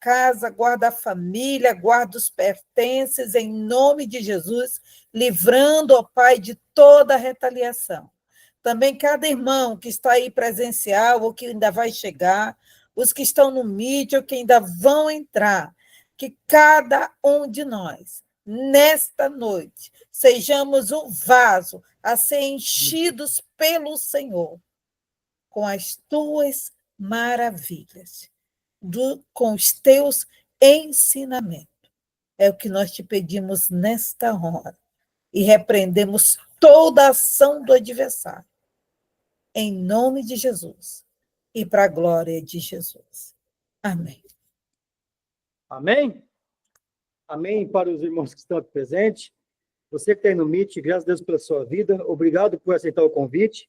casa, guarda a família, guarda os pertences, em nome de Jesus, livrando, ó Pai, de toda retaliação. Também cada irmão que está aí presencial ou que ainda vai chegar, os que estão no Meet ou que ainda vão entrar, que cada um de nós, nesta noite, sejamos um vaso a ser enchidos pelo Senhor com as tuas maravilhas, com os teus ensinamentos. É o que nós te pedimos nesta hora. E repreendemos toda ação do adversário. Em nome de Jesus. E para a glória de Jesus. Amém. Amém? Amém para os irmãos que estão aqui presentes. Você que está aí no Meet, graças a Deus pela sua vida. Obrigado por aceitar o convite.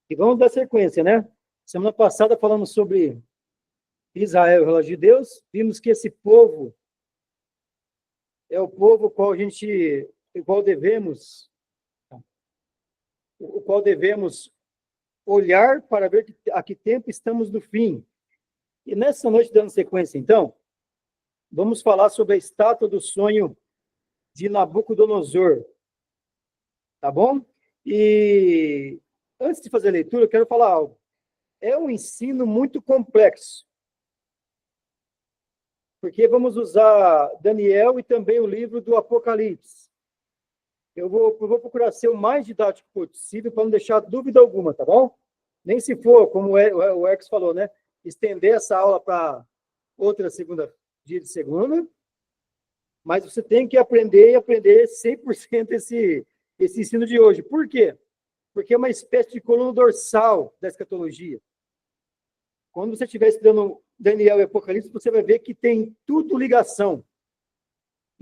E vamos dar sequência, né? Semana passada falamos sobre Israel, o relógio de Deus. Vimos que esse povo é o povo o qual devemos olhar para ver a que tempo estamos no fim. E nessa noite, dando sequência, então, vamos falar sobre a estátua do sonho de Nabucodonosor. Tá bom? E antes de fazer a leitura, eu quero falar algo. É um ensino muito complexo. Porque vamos usar Daniel e também o livro do Apocalipse. Eu vou procurar ser o mais didático possível para não deixar dúvida alguma, tá bom? Nem se for, como o Ex falou, né? Estender essa aula para dia de segunda. Mas você tem que aprender 100% esse ensino de hoje. Por quê? Porque é uma espécie de coluna dorsal da escatologia. Quando você estiver estudando Daniel e Apocalipse, você vai ver que tem tudo ligação.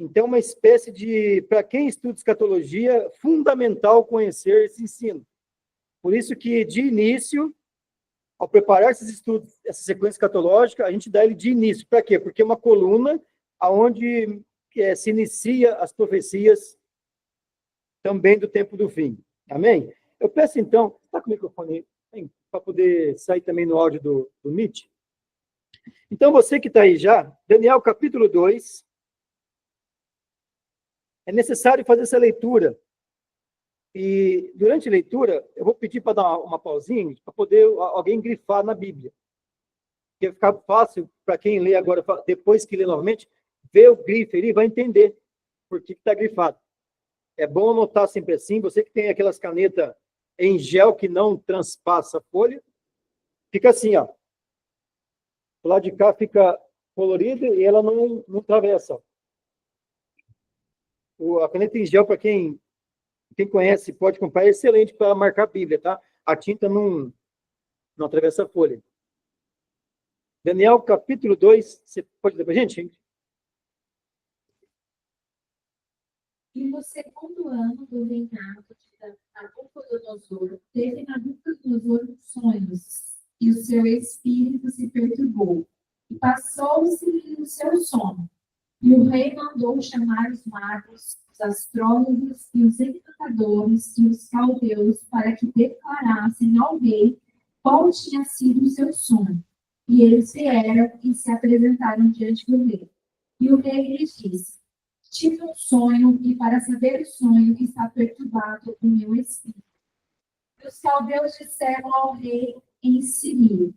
Então, uma espécie de, para quem estuda escatologia, fundamental conhecer esse ensino. Por isso que, de início, ao preparar esses estudos, essa sequência escatológica, a gente dá ele de início. Para quê? Porque é uma coluna onde se inicia as profecias também do tempo do fim. Amém? Eu peço, então, está com o microfone aí, para poder sair também no áudio do Meet. Então, você que está aí já, Daniel capítulo 2, é necessário fazer essa leitura. E, durante a leitura, eu vou pedir para dar uma pausinha, para poder alguém grifar na Bíblia. Porque ficar fácil para quem lê agora, depois que lê novamente, ver o grife ali, vai entender por que está grifado. É bom anotar sempre assim, você que tem aquelas canetas em gel que não transpassa a folha, fica assim, ó. O lado de cá fica colorido e ela não atravessa. A caneta em gel, para quem conhece, pode comprar, é excelente para marcar a Bíblia, tá? A tinta não atravessa a folha. Daniel, capítulo 2, você pode ler para a gente? E no segundo ano do reinado de Nabucodonosor, teve Nabucodonosor sonhos, e o seu espírito se perturbou, e passou-se o seu sono. E o rei mandou chamar os magos, os astrólogos e os encantadores e os caldeus para que declarassem ao rei qual tinha sido o seu sonho. E eles vieram e se apresentaram diante do rei. E o rei lhes disse: tive um sonho, e para saber o sonho está perturbado o meu espírito. E os caldeus disseram ao rei em Sírio: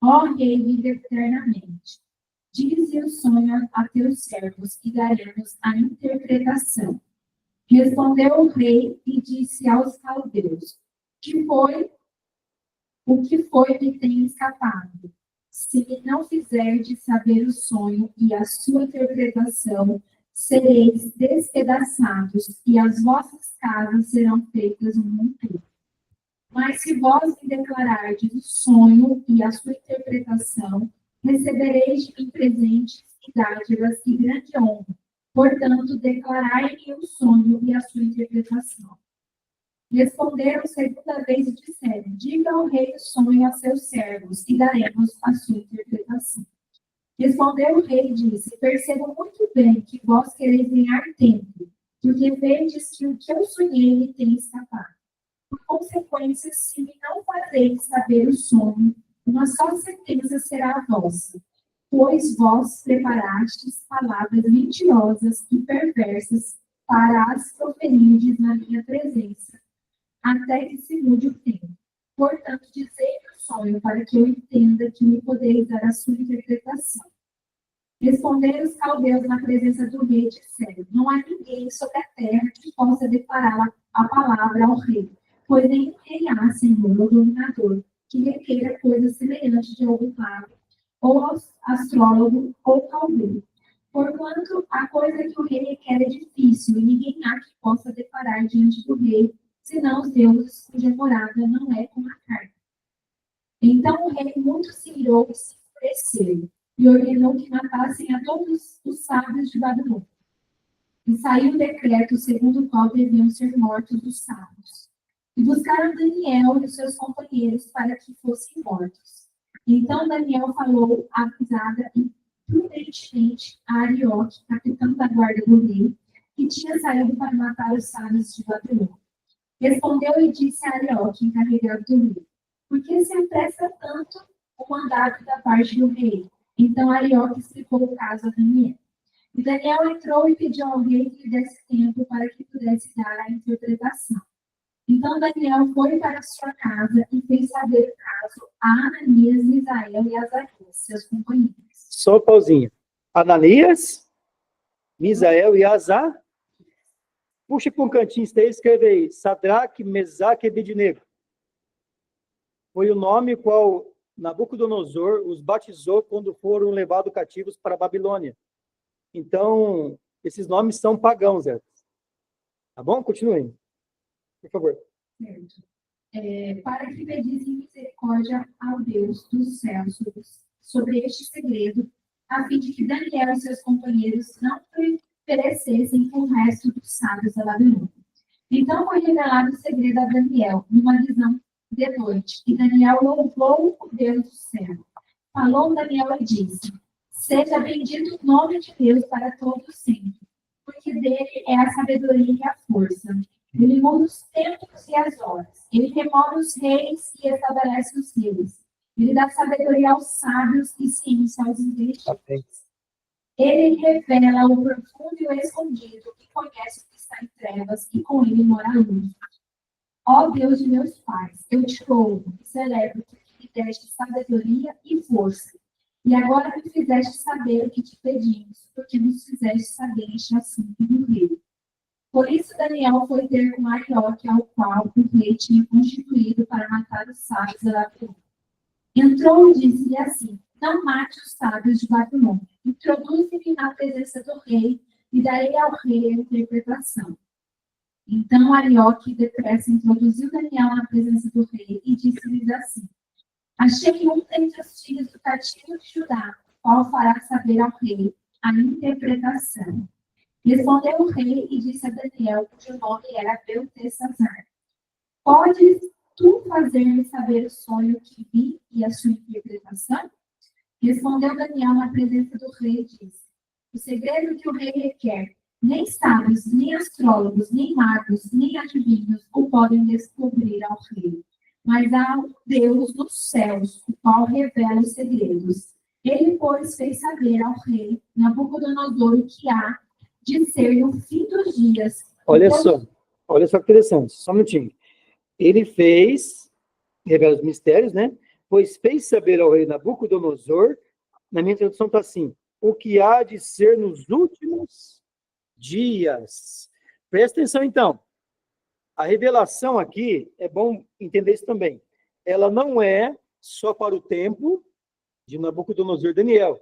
ó rei, vive eternamente. Dize o sonho a teus servos e daremos a interpretação. Respondeu o rei e disse aos caldeus: o que foi que tem escapado? Se me não fizerdes saber o sonho e a sua interpretação, sereis despedaçados, e as vossas casas serão feitas um monturo. Mas se vós me declarardes o sonho e a sua interpretação, recebereis de mim presentes e dádivas e grande honra. Portanto, declarai-me o sonho e a sua interpretação. Responderam segunda vez e disseram: diga ao rei o sonho a seus servos, e daremos a sua interpretação. Respondeu o rei e disse: percebo muito bem que vós quereis ganhar tempo, porque vedes que o que eu sonhei me tem escapado. Por consequência, se me não fazeis saber o sonho, uma só sentença será a vossa. pois vós preparastes palavras mentirosas e perversas para as proferirdes na minha presença, até que se mude o tempo. Portanto, dizei-me o sonho, para que eu entenda que me podeis dar a sua interpretação. Responderam os caldeus na presença do rei e disseram: não há ninguém sobre a terra que possa declarar a palavra ao rei, pois nenhum rei há, senhor, ou dominador, que requeira coisa semelhante de algum mago, ou astrólogo, ou caldeu. Porquanto a coisa que o rei requer é difícil, e ninguém há que possa declarar diante do rei, senão os deuses cuja morada não é com a carne. Então o rei muito se irou e se enfureceu, e ordenou que matassem a todos os sábios de Babilônia. E saiu um decreto segundo o qual deviam ser mortos os sábios. E buscaram Daniel e os seus companheiros para que fossem mortos. Então Daniel falou avisada e prudentemente a Arioque, capitão da guarda do rei, que tinha saído para matar os sábios de Babilônia. Respondeu e disse a Arioque, encarregado do rei: por que se apressa tanto o mandato da parte do rei? Então Arioque explicou o caso a Daniel. E Daniel entrou e pediu ao rei que lhe desse tempo para que pudesse dar a interpretação. Então Daniel foi para sua casa e fez saber o caso a Ananias, Misael e Azarias, seus companheiros. Só uma pausinha. Ananias, Misael e Azar. Puxa para um cantinho e escreve aí. Sadraque, Mesaque e Abednego. Foi o nome qual Nabucodonosor os batizou quando foram levados cativos para a Babilônia. Então, esses nomes são pagãos, Zé. Tá bom? Continuem. Por favor. Certo. Para que pedissem misericórdia ao Deus dos céus sobre este segredo, a fim de que Daniel e seus companheiros não perecessem com o resto dos sábios da Babilônia. Então foi revelado o segredo a Daniel, numa visão de noite, e Daniel louvou o Deus do céu. Falou Daniel e disse: seja bendito o nome de Deus para todos sempre, porque dele é a sabedoria e a força. Ele muda os tempos e as horas. Ele remove os reis e estabelece os reis. Ele dá sabedoria aos sábios e ciência aos inteligentes. Ele revela o profundo e o escondido, e conhece o que está em trevas, e com ele mora a luz. Ó Deus de meus pais, eu te louvo e celebro porque me deste sabedoria e força. E agora me fizeste saber o que te pedimos, porque nos fizeste saber este assunto do rei. Por isso Daniel foi ter com Arioque, ao qual o rei tinha constituído para matar os sábios da Babilônia. Entrou e disse-lhe assim: não mate os sábios de Babilônia. Introduze-me na presença do rei e darei ao rei a interpretação. Então Arioque depressa introduziu Daniel na presença do rei e disse-lhes assim: achei um dentre os filhos do cativo de Judá, qual fará saber ao rei a interpretação. Respondeu o rei e disse a Daniel, cujo nome era Beltesazar: podes tu fazer-me saber o sonho que vi e a sua interpretação? Respondeu Daniel na presença do rei e disse: o segredo que o rei requer, nem sábios, nem astrólogos, nem magos, nem adivinhos o podem descobrir ao rei. Mas há um Deus dos céus, o qual revela os segredos. Ele, pois, fez saber ao rei Nabucodonosor o que há de ser no fim dos dias. Olha só que interessante, só um minutinho. Ele fez, revela os mistérios, né? Pois fez saber ao rei Nabucodonosor, na minha tradução está assim: o que há de ser nos últimos dias. Presta atenção, então. A revelação aqui, é bom entender isso também. Ela não é só para o tempo de Nabucodonosor e Daniel.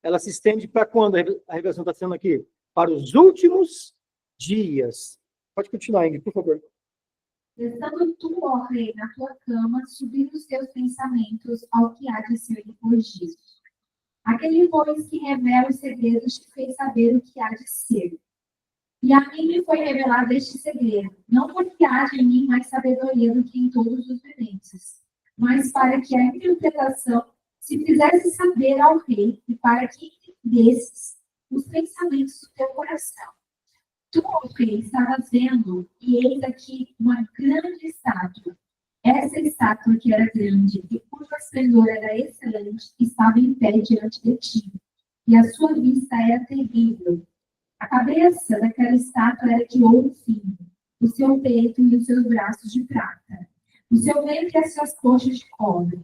Ela se estende para quando a revelação está sendo aqui? Para os últimos dias. Pode continuar, Ingrid, por favor. Estando tu, ó rei, na tua cama, subindo os teus pensamentos ao que há de ser depois disso. Aquele, pois, que revela os segredos te fez saber o que há de ser. E a mim me foi revelado este segredo, não porque haja em mim mais sabedoria do que em todos os viventes, mas para que a interpretação se fizesse saber ao rei e para que entendesses os pensamentos do teu coração. Tu, ó rei, estavas vendo, e eis aqui uma grande estátua. Essa estátua, que era grande e cujo esplendor era excelente, estava em pé diante de ti, e a sua vista era terrível. A cabeça daquela estátua era de ouro fino, o seu peito e os seus braços de prata, o seu ventre e as suas coxas de cobre,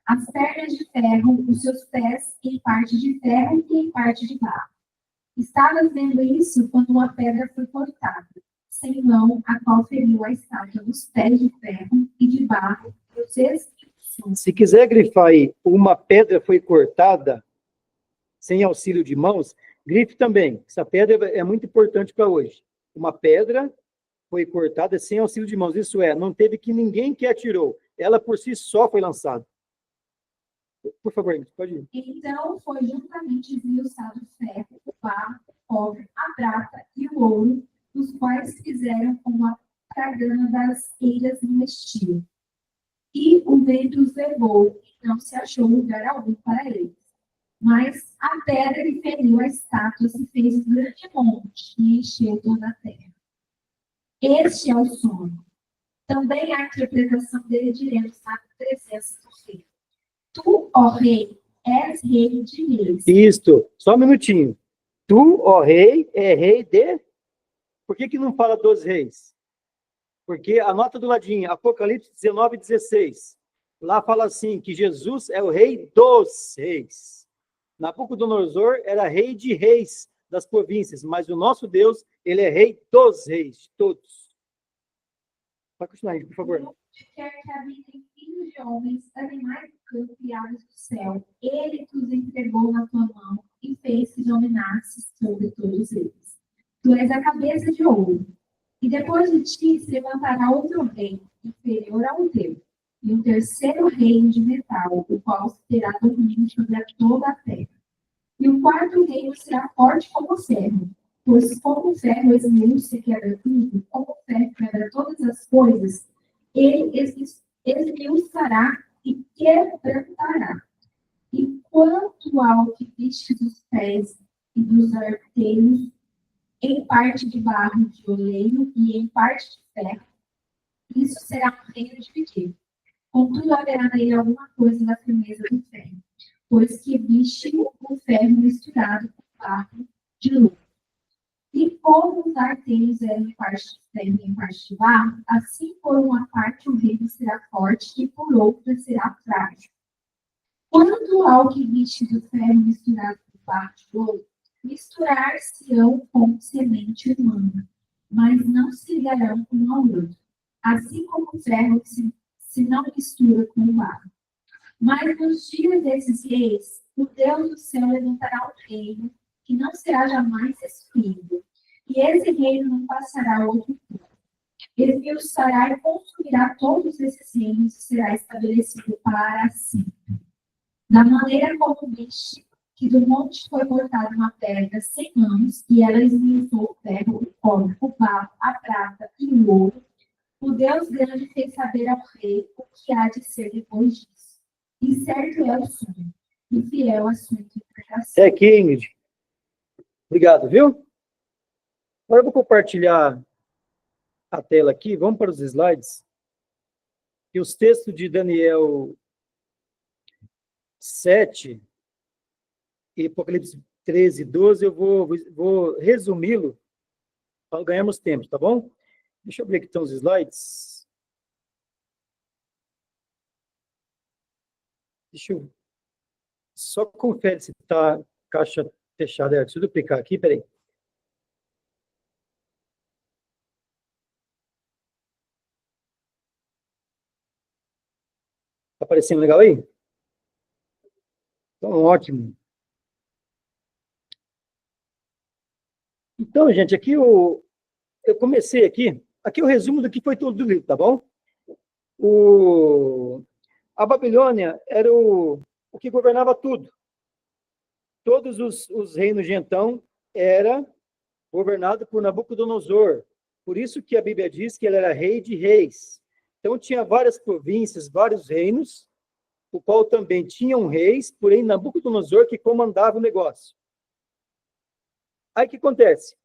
as pernas de ferro, os seus pés em parte de ferro e em parte de barro. Estavas vendo isso quando uma pedra foi cortada, sem mão, a qual feriu a estátua dos pés de ferro e de barro, e os expulsou. Se quiser grifar aí, uma pedra foi cortada sem auxílio de mãos, grife também. Essa pedra é muito importante para hoje. Uma pedra foi cortada sem auxílio de mãos. Isso é, não teve que ninguém que atirou. Ela por si só foi lançada. Por favor, pode ir. Então foi juntamente esmiuçado o ferro, o barro, o cobre, a prata e o ouro, os quais fizeram como a tragana das eiras no estio. E o vento os levou, e não se achou lugar algum para eles. Mas a pedra que feriu a estátua se fez um grande monte e encheu toda a terra. Este é o sono. Também a interpretação dele diremos na presença do rei. Tu, ó rei, és rei de reis. Isto, só um minutinho. Tu, ó rei, é rei de... Por que não fala dos reis? Porque anota do ladinho, Apocalipse 19:16. Lá fala assim, que Jesus é o rei dos reis. Nabucodonosor era rei de reis das províncias, mas o nosso Deus, ele é rei dos reis, de todos. Pode continuar aí, por favor. Quer que habitem filhos de homens, animais do campo e aves do céu. Ele te os entregou na tua mão e fez que dominasses sobre todos eles. Tu és a cabeça de ouro. E depois de ti se levantará outro rei, inferior ao teu, e um terceiro reino de metal, o qual terá domínio sobre toda a terra. E o quarto reino será forte como o ferro, pois como o ferro esmiuça e quebra tudo, como o ferro quebra todas as coisas, ele esmiuçará e quebrantará. E quanto ao que viste dos pés e dos arteiros, em parte de barro de oleiro e em parte de ferro, isso será um reino dividido. Contudo, haverá nele alguma coisa da firmeza do ferro, pois que viste o ferro misturado com barro de luto. E como os arteiros eram em parte de ferro e em parte de barro, assim por uma parte o reino será forte e por outra será frágil. Quanto ao que viste do ferro misturado com barro de ouro, misturar-se-ão com semente humana, mas não se ligarão um ao outro, assim como o ferro se não mistura com o barro. Mas nos dias desses reis, o Deus do céu levantará um reino que não será jamais destruído, e esse reino não passará a outro povo. Ele esmiuçará e consumirá todos esses reinos e será estabelecido para sempre. Da maneira como viste que do monte foi cortada uma pedra sem mãos, e ela esmiuçou o ferro, o cobre, o barro, a prata e o ouro, o Deus grande fez saber ao rei o que há de ser depois disso. E certo é o sonho, e fiel a sua interpretação. É aqui, Ingrid. Obrigado, viu? Agora eu vou compartilhar a tela aqui. Vamos para os slides. E os textos de Daniel 7 e Apocalipse 13, 12, eu vou resumi-lo para ganharmos tempo, tá bom? Deixa eu ver aqui estão os slides. Deixa eu... Só confere se está caixa fechada. Deixa eu duplicar aqui, peraí. Está aparecendo legal aí? Então, ótimo. Então, gente, aqui eu comecei aqui é o resumo do que foi todo o livro, tá bom? A Babilônia era o que governava tudo. Todos os reinos de então era governado por Nabucodonosor. Por isso que a Bíblia diz que ele era rei de reis. Então tinha várias províncias, vários reinos, o qual também tinham reis, porém Nabucodonosor que comandava o negócio. Aí o que acontece?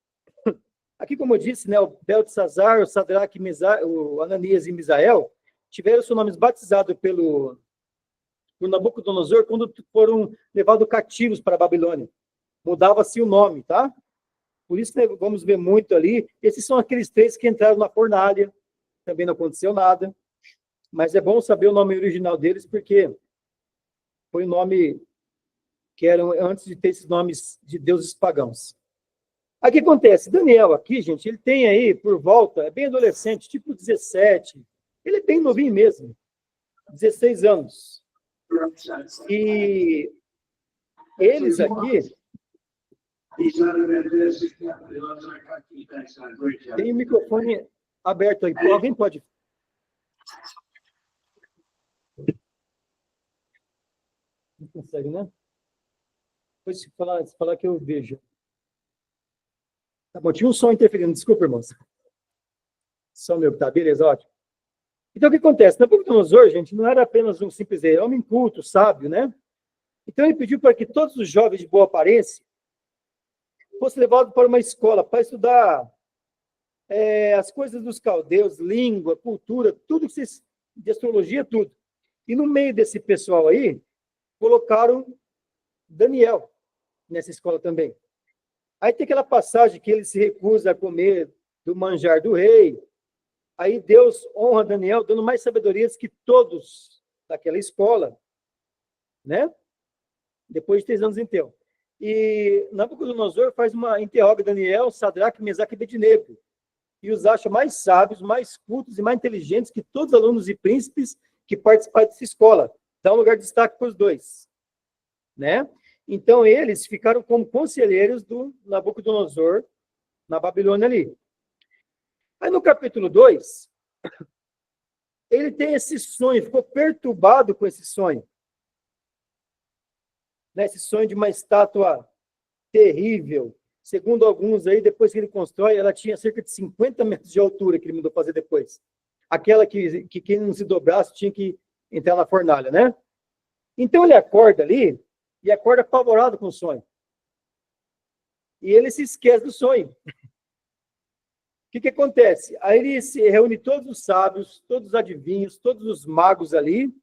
Aqui, como eu disse, né, o Beltesazar, o Sadraque, o Ananias e Misael, tiveram seus nomes batizados por Nabucodonosor quando foram levados cativos para a Babilônia. Mudava-se o nome, tá? Por isso que vamos ver muito ali. Esses são aqueles 3 que entraram na fornalha. Também não aconteceu nada. Mas é bom saber o nome original deles, porque foi o nome que eram antes de ter esses nomes de deuses pagãos. Aí o que acontece? Daniel aqui, gente, ele tem aí por volta, é bem adolescente, tipo 17. Ele é bem novinho mesmo. 16 anos. E eles aqui... Tem o microfone aberto aí. Alguém pode... Não consegue, né? Depois se falar que eu vejo. Tá bom, tinha um som interferindo. Desculpa, irmãos. Só meu, tá? Beleza, ótimo. Então, o que acontece? Nabucodonosor, gente, não era apenas um simples homem culto, sábio, né? Então, ele pediu para que todos os jovens de boa aparência fossem levados para uma escola para estudar as coisas dos caldeus, língua, cultura, tudo que vocês... de astrologia, tudo. E no meio desse pessoal aí, colocaram Daniel nessa escola também. Aí tem aquela passagem que ele se recusa a comer do manjar do rei. Aí Deus honra Daniel, dando mais sabedorias que todos daquela escola, né? Depois de 3 anos inteiro. E Nabucodonosor interroga Daniel, Sadraque, Mesaque e Abednego, e os acha mais sábios, mais cultos e mais inteligentes que todos os alunos e príncipes que participaram dessa escola. Dá um lugar de destaque para os 2, né? Então, eles ficaram como conselheiros do Nabucodonosor na Babilônia ali. Aí, no capítulo 2, ele tem esse sonho, ficou perturbado com esse sonho. Né? Esse sonho de uma estátua terrível. Segundo alguns aí, depois que ele constrói, ela tinha cerca de 50 metros de altura, que ele mandou fazer depois. Aquela que quem não se dobrasse tinha que entrar na fornalha, né? Então, ele acorda ali, e acorda apavorado com o sonho. E ele se esquece do sonho. O que acontece? Aí ele se reúne todos os sábios, todos os adivinhos, todos os magos ali,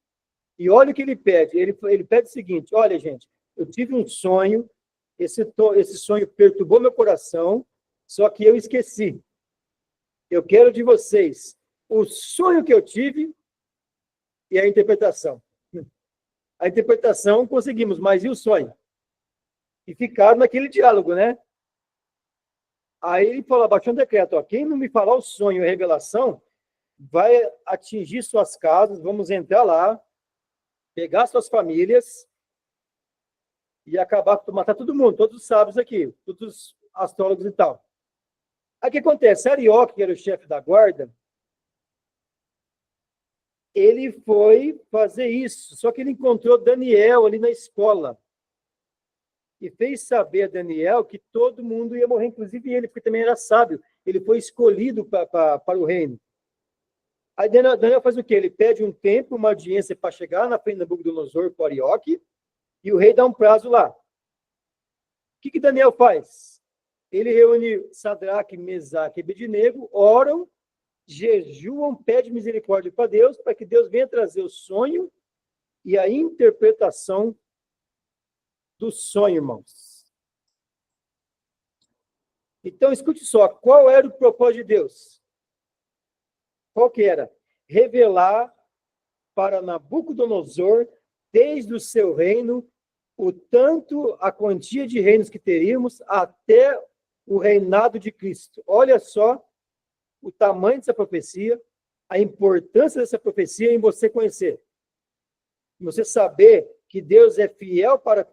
e olha o que ele pede. Ele pede o seguinte: olha, gente, eu tive um sonho, esse sonho perturbou meu coração, só que eu esqueci. Eu quero de vocês o sonho que eu tive e a interpretação. A interpretação conseguimos, mas e o sonho? E ficaram naquele diálogo, né? Aí ele falou, abaixou um decreto, ó, quem não me falar o sonho e a revelação, vai atingir suas casas, vamos entrar lá, pegar suas famílias e acabar com matar todo mundo, todos os sábios aqui, todos os astrólogos e tal. Aí o que acontece? Arioque, que era o chefe da guarda, ele foi fazer isso, só que ele encontrou Daniel ali na escola. E fez saber a Daniel que todo mundo ia morrer, inclusive ele, porque também era sábio. Ele foi escolhido para o reino. Aí Daniel faz o quê? Ele pede um tempo, uma audiência para chegar na frente de Nabucodonosor, para Arioque, e o rei dá um prazo lá. O que Daniel faz? Ele reúne Sadraque, Mesaque e Abednego, oram, jejuam, pede misericórdia para Deus, para que Deus venha trazer o sonho e a interpretação do sonho, irmãos. Então, escute só, qual era o propósito de Deus? Qual que era? Revelar para Nabucodonosor, desde o seu reino, a quantia de reinos que teríamos, até o reinado de Cristo. Olha só o tamanho dessa profecia, a importância dessa profecia em você conhecer. Em você saber que Deus é fiel para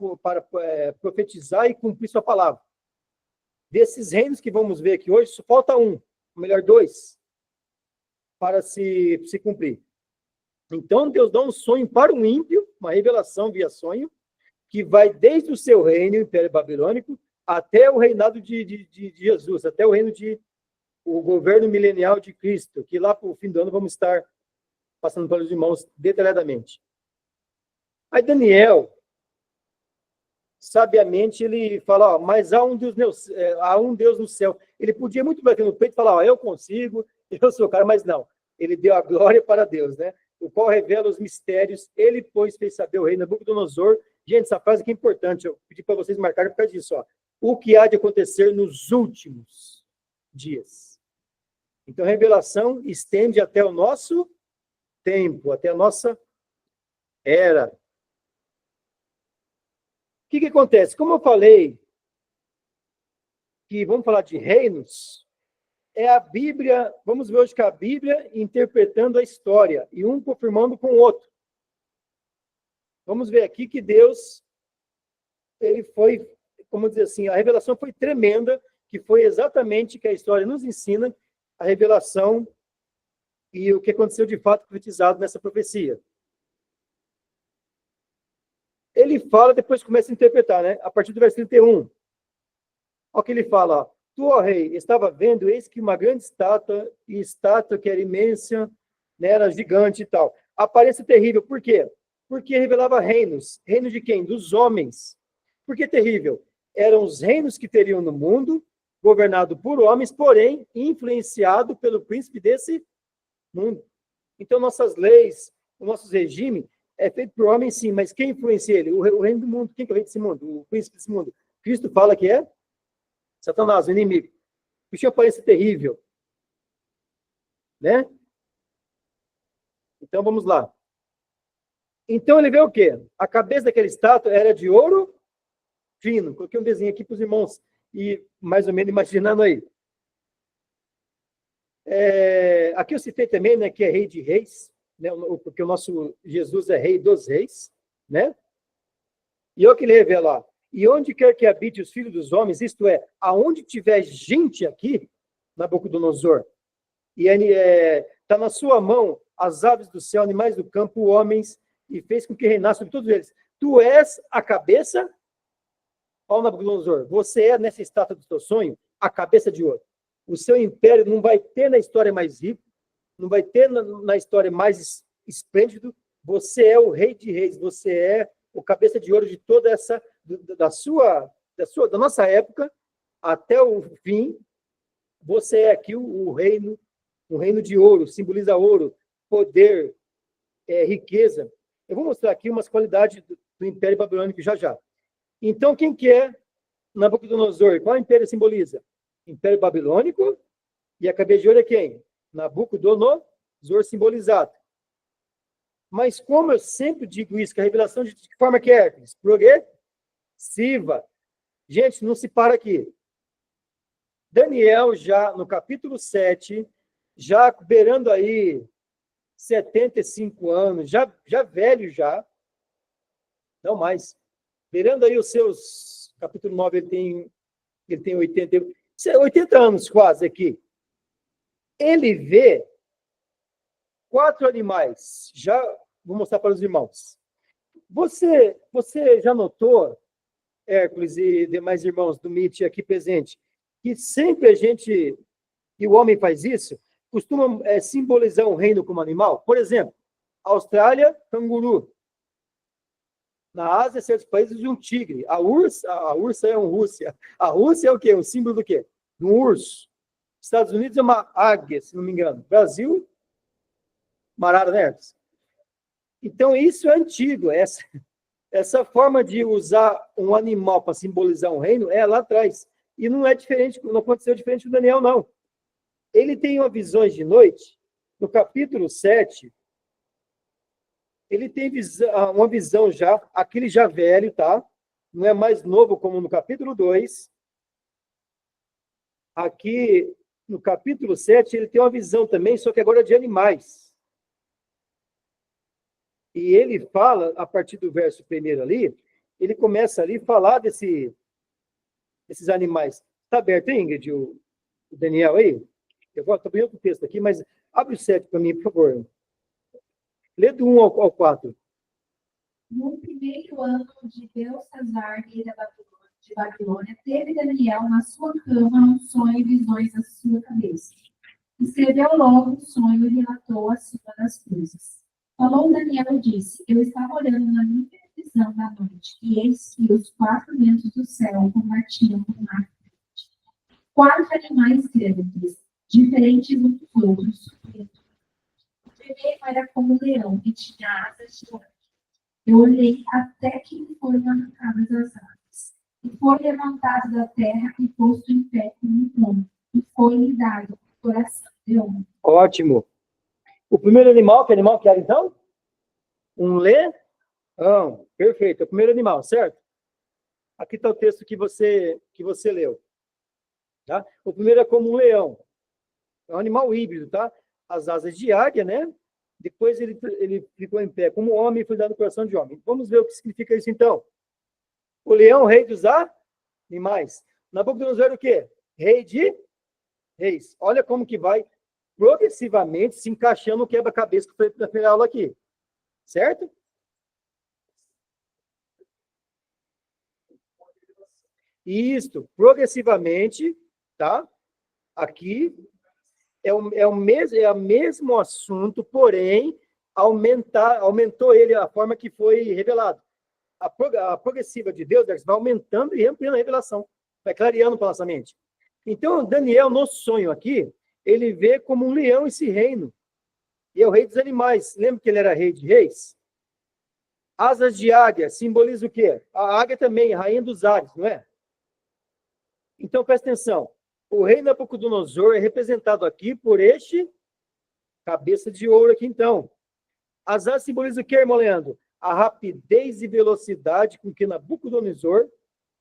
profetizar e cumprir sua palavra. Desses reinos que vamos ver aqui hoje, só falta um, ou melhor, 2, para se cumprir. Então, Deus dá um sonho para um ímpio, uma revelação via sonho, que vai desde o seu reino, o Império Babilônico, até o reinado de Jesus, até o reino o governo milenial de Cristo, que lá para o fim do ano vamos estar passando para os irmãos detalhadamente. Aí Daniel, sabiamente, ele fala, mas há um Deus no céu. Ele podia muito bater no peito e falar, eu consigo, eu sou o cara, mas não. Ele deu a glória para Deus, né? o qual revela os mistérios. Ele, pois, fez saber o rei Nabucodonosor. Gente, essa frase aqui é importante, eu pedi para vocês marcarem por causa disso, ó. O que há de acontecer nos últimos dias. Então, a revelação estende até o nosso tempo, até a nossa era. O que acontece? Como eu falei, que vamos falar de reinos, é a Bíblia, vamos ver hoje que a Bíblia interpretando a história, e um confirmando com o outro. Vamos ver aqui que Deus, ele foi, como dizer assim, a revelação foi tremenda, que foi exatamente que a história nos ensina, a revelação e o que aconteceu de fato profetizado nessa profecia. Ele fala, depois começa a interpretar, né? A partir do versículo 31. Olha o que ele fala, ó. Tu, ó rei, estava vendo, eis que uma grande estátua, e estátua que era imensa, né, era gigante e tal. Aparência terrível, por quê? Porque revelava reinos. Reinos de quem? Dos homens. Por que terrível? Eram os reinos que teriam no mundo, governado por homens, porém, influenciado pelo príncipe desse mundo. Então, nossas leis, o nosso regime é feito por homens, sim, mas quem influencia ele? O reino do mundo. Quem que é o rei desse mundo? O príncipe desse mundo. Cristo fala que é Satanás, o inimigo. O tinha aparência terrível. Né? Então, vamos lá. Então, ele vê o quê? A cabeça daquela estátua era de ouro fino. Coloquei um desenho aqui para os irmãos e mais ou menos imaginando aí. Aqui eu citei também, né, que é rei de reis, né, porque o nosso Jesus é rei dos reis, né? E olha o que ele revela lá. E onde quer que habite os filhos dos homens, isto é, aonde tiver gente aqui, Nabucodonosor, e está na sua mão as aves do céu, animais do campo, homens, e fez com que reinasse sobre todos eles. Tu és a cabeça, ó Nabucodonosor, você é nessa estátua do teu sonho, a cabeça de ouro. O seu império não vai ter na história mais rico, não vai ter na história mais esplêndido. Você é o rei de reis, você é o cabeça de ouro de toda essa, da nossa época até o fim. Você é aqui o reino de ouro, simboliza ouro, poder, riqueza. Eu vou mostrar aqui umas qualidades do Império Babilônico já. Então, quem que é Nabucodonosor? Qual império simboliza? Império Babilônico, e a cabeça de ouro é quem? Nabucodonosor simbolizado. Mas como eu sempre digo isso, que a revelação de que forma que é? Progressiva. Gente, não se para aqui. Daniel, já no capítulo 7, já beirando aí 75 anos, já velho já, não mais, beirando aí os seus, capítulo 9, ele tem 80 anos quase aqui. Ele vê 4 animais, já vou mostrar para os irmãos. Você já notou, Hércules e demais irmãos do MIT aqui presente, que sempre e o homem faz isso, costuma simbolizar um reino como animal? Por exemplo, Austrália, canguru. Na Ásia, certos países, um tigre. A ursa é um Rússia. A Rússia é o quê? Um símbolo do quê? De um urso. Estados Unidos é uma águia, se não me engano. Brasil, marara, né? Então, isso é antigo. Essa forma de usar um animal para simbolizar um reino é lá atrás. E não é diferente, não aconteceu diferente do Daniel, não. Ele tem uma visão de noite, no capítulo 7, ele tem uma visão já, aquele já velho, tá? Não é mais novo como no capítulo 2. Aqui, no capítulo 7, ele tem uma visão também, só que agora é de animais. E ele fala, a partir do verso 1 ali, ele começa ali a falar desses animais. Está aberto, hein, Ingrid, o Daniel aí? Eu vou abrir outro texto aqui, mas abre o 7 para mim, por favor. Lê do 1 ao 4. No primeiro ano de Belsazar, rei de Babilônia, teve Daniel na sua cama um sonho e visões na sua cabeça. Escreveu logo o sonho e relatou acima das coisas. Falou Daniel e disse: Eu estava olhando na minha visão da noite, e eis que os 4 ventos do céu combatiam com mar. 4 animais grandes, diferentes uns dos outros. primeiro era como um leão e tinha asas de águia. Eu olhei até que lhe foram arrancadas as asas. E foi levantado da terra e posto em pé como um homem. E foi-lhe dado o coração de homem. Ótimo. O primeiro animal, que animal que era então? Um leão. Perfeito. É o primeiro animal, certo? Aqui está o texto que você leu. Tá? O primeiro é como um leão. É um animal híbrido, tá? As asas de águia, né? Depois ele ficou em pé como homem e foi dado o coração de homem. Vamos ver o que significa isso então. O leão, rei dos animais. Nabucodonosor era o quê? Rei de reis. Olha como que vai progressivamente se encaixando no quebra-cabeça que foi na primeira aula aqui. Certo? Isso, progressivamente, tá? Aqui é o mesmo assunto, porém, aumentou ele a forma que foi revelado. A progressiva de Deus vai aumentando e ampliando a revelação, vai clareando para a nossa mente. Então, Daniel, no sonho aqui, ele vê como um leão esse reino. E é o rei dos animais. Lembra que ele era rei de reis? Asas de águia simboliza o quê? A águia também, a rainha dos ares, não é? Então, presta atenção. O rei Nabucodonosor é representado aqui por este cabeça de ouro aqui, então. As asas simbolizam o quê, irmão Leandro? A rapidez e velocidade com que Nabucodonosor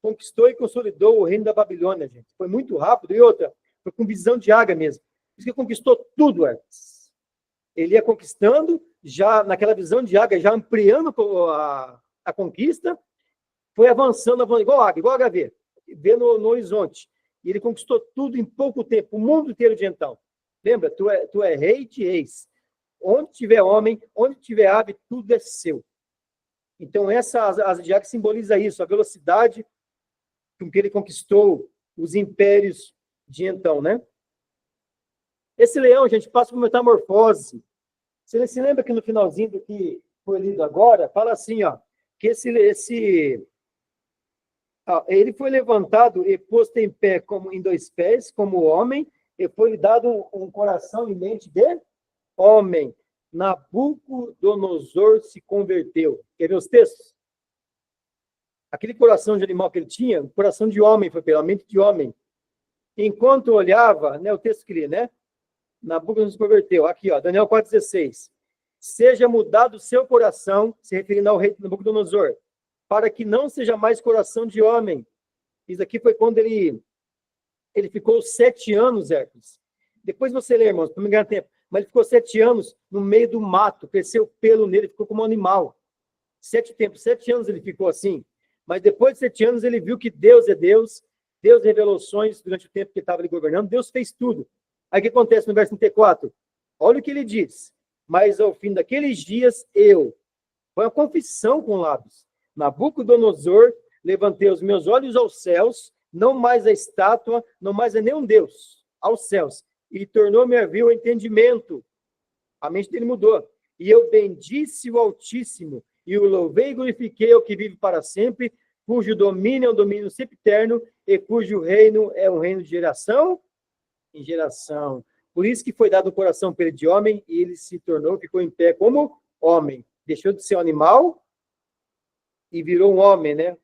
conquistou e consolidou o reino da Babilônia, gente. Foi muito rápido. E outra, foi com visão de águia mesmo. Por isso que conquistou tudo antes. Ele ia conquistando, já naquela visão de águia, já ampliando a conquista, foi avançando, igual águia, igual HV, vê no horizonte. E ele conquistou tudo em pouco tempo, o mundo inteiro de então. Lembra? Tu é rei de reis. Onde tiver homem, onde tiver ave, tudo é seu. Então, essa asa de águia simboliza isso, a velocidade com que ele conquistou os impérios de então, né? Esse leão, gente, passa por metamorfose. Você se lembra que no finalzinho do que foi lido agora, fala assim, ó, que ele foi levantado e posto em pé como em dois pés, como homem, e foi-lhe dado um coração e mente de homem. Nabucodonosor se converteu. Quer ver os textos? Aquele coração de animal que ele tinha, o coração de homem, foi pela mente de homem. Enquanto olhava, né, o texto que li, né? Nabucodonosor se converteu. Aqui, ó, Daniel 4,16. Seja mudado o seu coração, se referindo ao rei Nabucodonosor, para que não seja mais coração de homem. Isso aqui foi quando ele ficou 7 anos, Hércules. Depois você lê, irmãos, para não me ganhar tempo. Mas ele ficou 7 anos no meio do mato, cresceu pelo nele, ficou como um animal. 7 anos ele ficou assim. Mas depois de 7 anos ele viu que Deus é Deus, Deus revelou sonhos durante o tempo que estava ali governando, Deus fez tudo. Aí o que acontece no verso 34? Olha o que ele diz. Mas ao fim daqueles dias, foi uma confissão com lábios. Nabucodonosor, levantei os meus olhos aos céus, não mais a estátua, não mais a nenhum Deus, aos céus, e tornou-me a ver o entendimento. A mente dele mudou. E eu bendisse o Altíssimo, e o louvei e glorifiquei ao que vive para sempre, cujo domínio é um domínio sempre eterno, e cujo reino é um reino de geração em geração. Por isso que foi dado o coração para ele de homem, e ele se tornou, ficou em pé como homem. Deixou de ser um animal e virou um homem, né?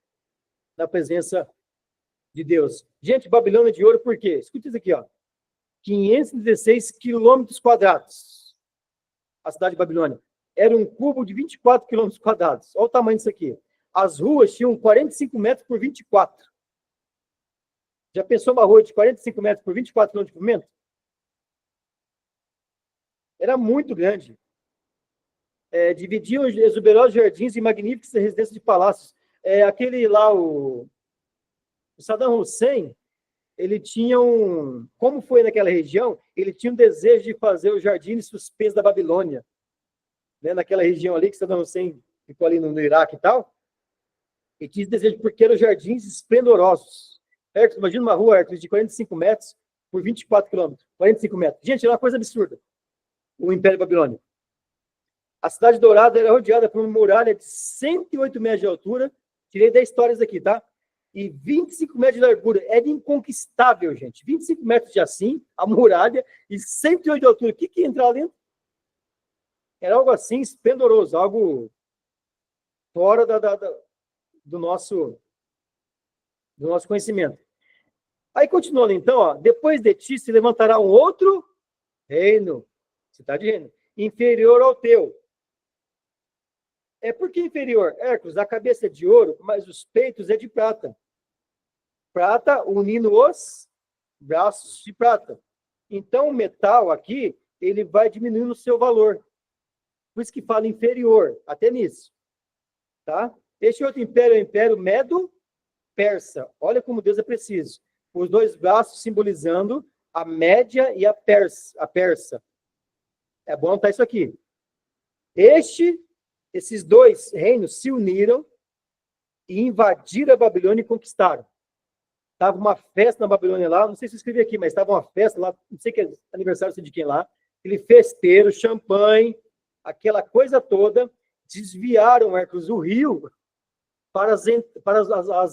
Na presença de Deus. Gente, Babilônia de ouro, por quê? Escuta isso aqui, ó. 516 quilômetros quadrados. A cidade de Babilônia. Era um cubo de 24 quilômetros quadrados. Olha o tamanho disso aqui. As ruas tinham 45 metros por 24. Já pensou uma rua de 45 metros por 24 quilômetros de comprimento? Era muito grande. Dividiam exuberosos jardins e magníficas residências de palácios. Aquele lá, o Saddam Hussein, ele tinha como foi naquela região, ele tinha um desejo de fazer os jardins suspensos da Babilônia. Né? Naquela região ali, que Saddam Hussein ficou ali no Iraque e tal, ele tinha esse desejo porque eram jardins esplendorosos. Hércules, imagina uma rua, Hércules, de 45 metros por 24 quilômetros. 45 metros. Gente, era uma coisa absurda. O Império Babilônico. A cidade dourada era rodeada por uma muralha de 108 metros de altura. Tirei 10 histórias aqui, tá? E 25 metros de largura. Era inconquistável, gente. 25 metros de assim, a muralha, e 108 de altura. O que ia entrar lá dentro? Era algo assim esplendoroso, algo fora do nosso conhecimento. Aí, continuando então, ó, depois de ti se levantará um outro reino, cidade de reino, inferior ao teu. Por que inferior? Hércules, a cabeça é de ouro, mas os peitos é de prata. Prata unindo os braços de prata. Então, o metal aqui, ele vai diminuindo o seu valor. Por isso que fala inferior, até nisso. Tá? Este outro império é o Império Medo-Persa. Olha como Deus é preciso. Os dois braços simbolizando a Média e a Persa. É bom anotar isso aqui. Esses dois reinos se uniram e invadiram a Babilônia e conquistaram. Estava uma festa na Babilônia lá, não sei se eu escrevi aqui, mas estava uma festa lá, não sei que é aniversário de quem lá, aquele festeiro, champanhe, aquela coisa toda, desviaram, Hércules, o rio para as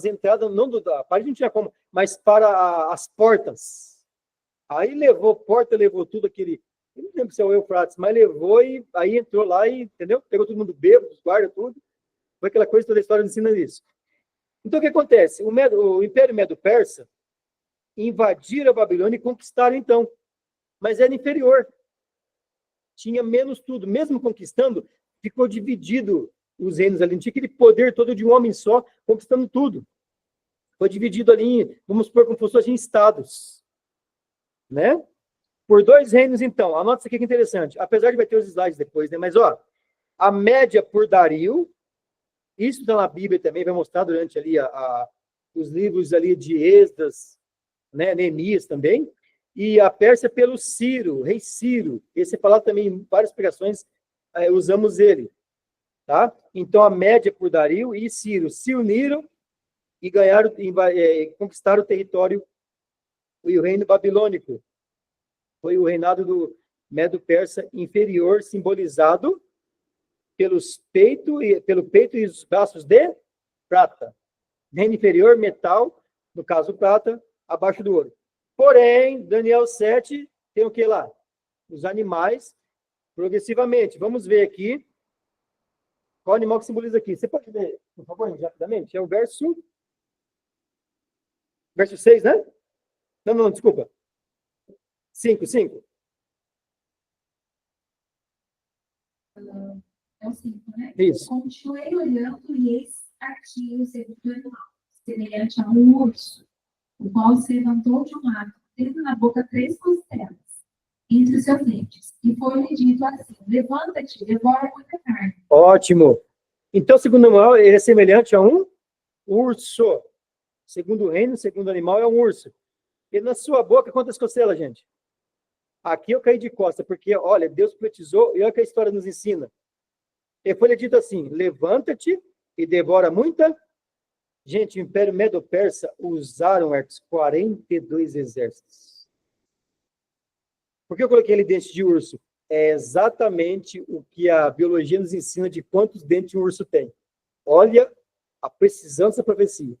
entradas, não da parede não tinha como, mas para as portas. Aí levou tudo aquele, eu não lembro se é o Eufrates, mas levou e aí entrou lá e, entendeu? Pegou todo mundo bêbado, os guardas, tudo. Foi aquela coisa, toda a história ensina isso. Então, o que acontece? O Império Medo-Persa invadiram a Babilônia e conquistaram, então. Mas era inferior. Tinha menos tudo. Mesmo conquistando, ficou dividido os reinos ali. Não tinha aquele poder todo de um homem só, conquistando tudo. Foi dividido ali, vamos supor, como se fosse em estados. Né? Por dois reinos, então. Anota isso aqui que é interessante. Apesar de vai ter os slides depois, né? Mas, ó, a média por Dario. Isso está na Bíblia também, vai mostrar durante ali os livros ali de Esdras, né, Neemias também, e a Pérsia pelo Ciro, rei Ciro. Esse é falado também em várias pregações, usamos ele. Tá? Então, a média por Dario e Ciro se uniram e ganharam, conquistaram o território e o reino babilônico. Foi o reinado do Medo-Persa inferior, simbolizado pelo peito e os braços de prata. Reino inferior, metal, no caso prata, abaixo do ouro. Porém, Daniel 7 tem o que lá? Os animais, progressivamente. Vamos ver aqui qual animal que simboliza aqui. Você pode ler, por favor, rapidamente? É o verso 6, né? Não, desculpa. 5. É o 5, né? Isso. Continuei olhando e eis aqui o segundo animal, semelhante a um urso, o qual se levantou de um lado, tendo na boca 3 costelas entre os seus dentes. E foi-lhe dito assim: levanta-te, devora muita carne. Ótimo. Então, o segundo animal, ele é semelhante a um urso. Segundo reino, segundo animal é um urso. E na sua boca, quantas costelas, gente? Aqui eu caí de costa, porque, olha, Deus profetizou, e olha que a história nos ensina. E foi dito assim: levanta-te e devora muita. Gente, o Império Medo-Persa usaram 42 exércitos. Por que eu coloquei ele dente de urso? É exatamente o que a biologia nos ensina de quantos dentes um urso tem. Olha a precisão dessa profecia.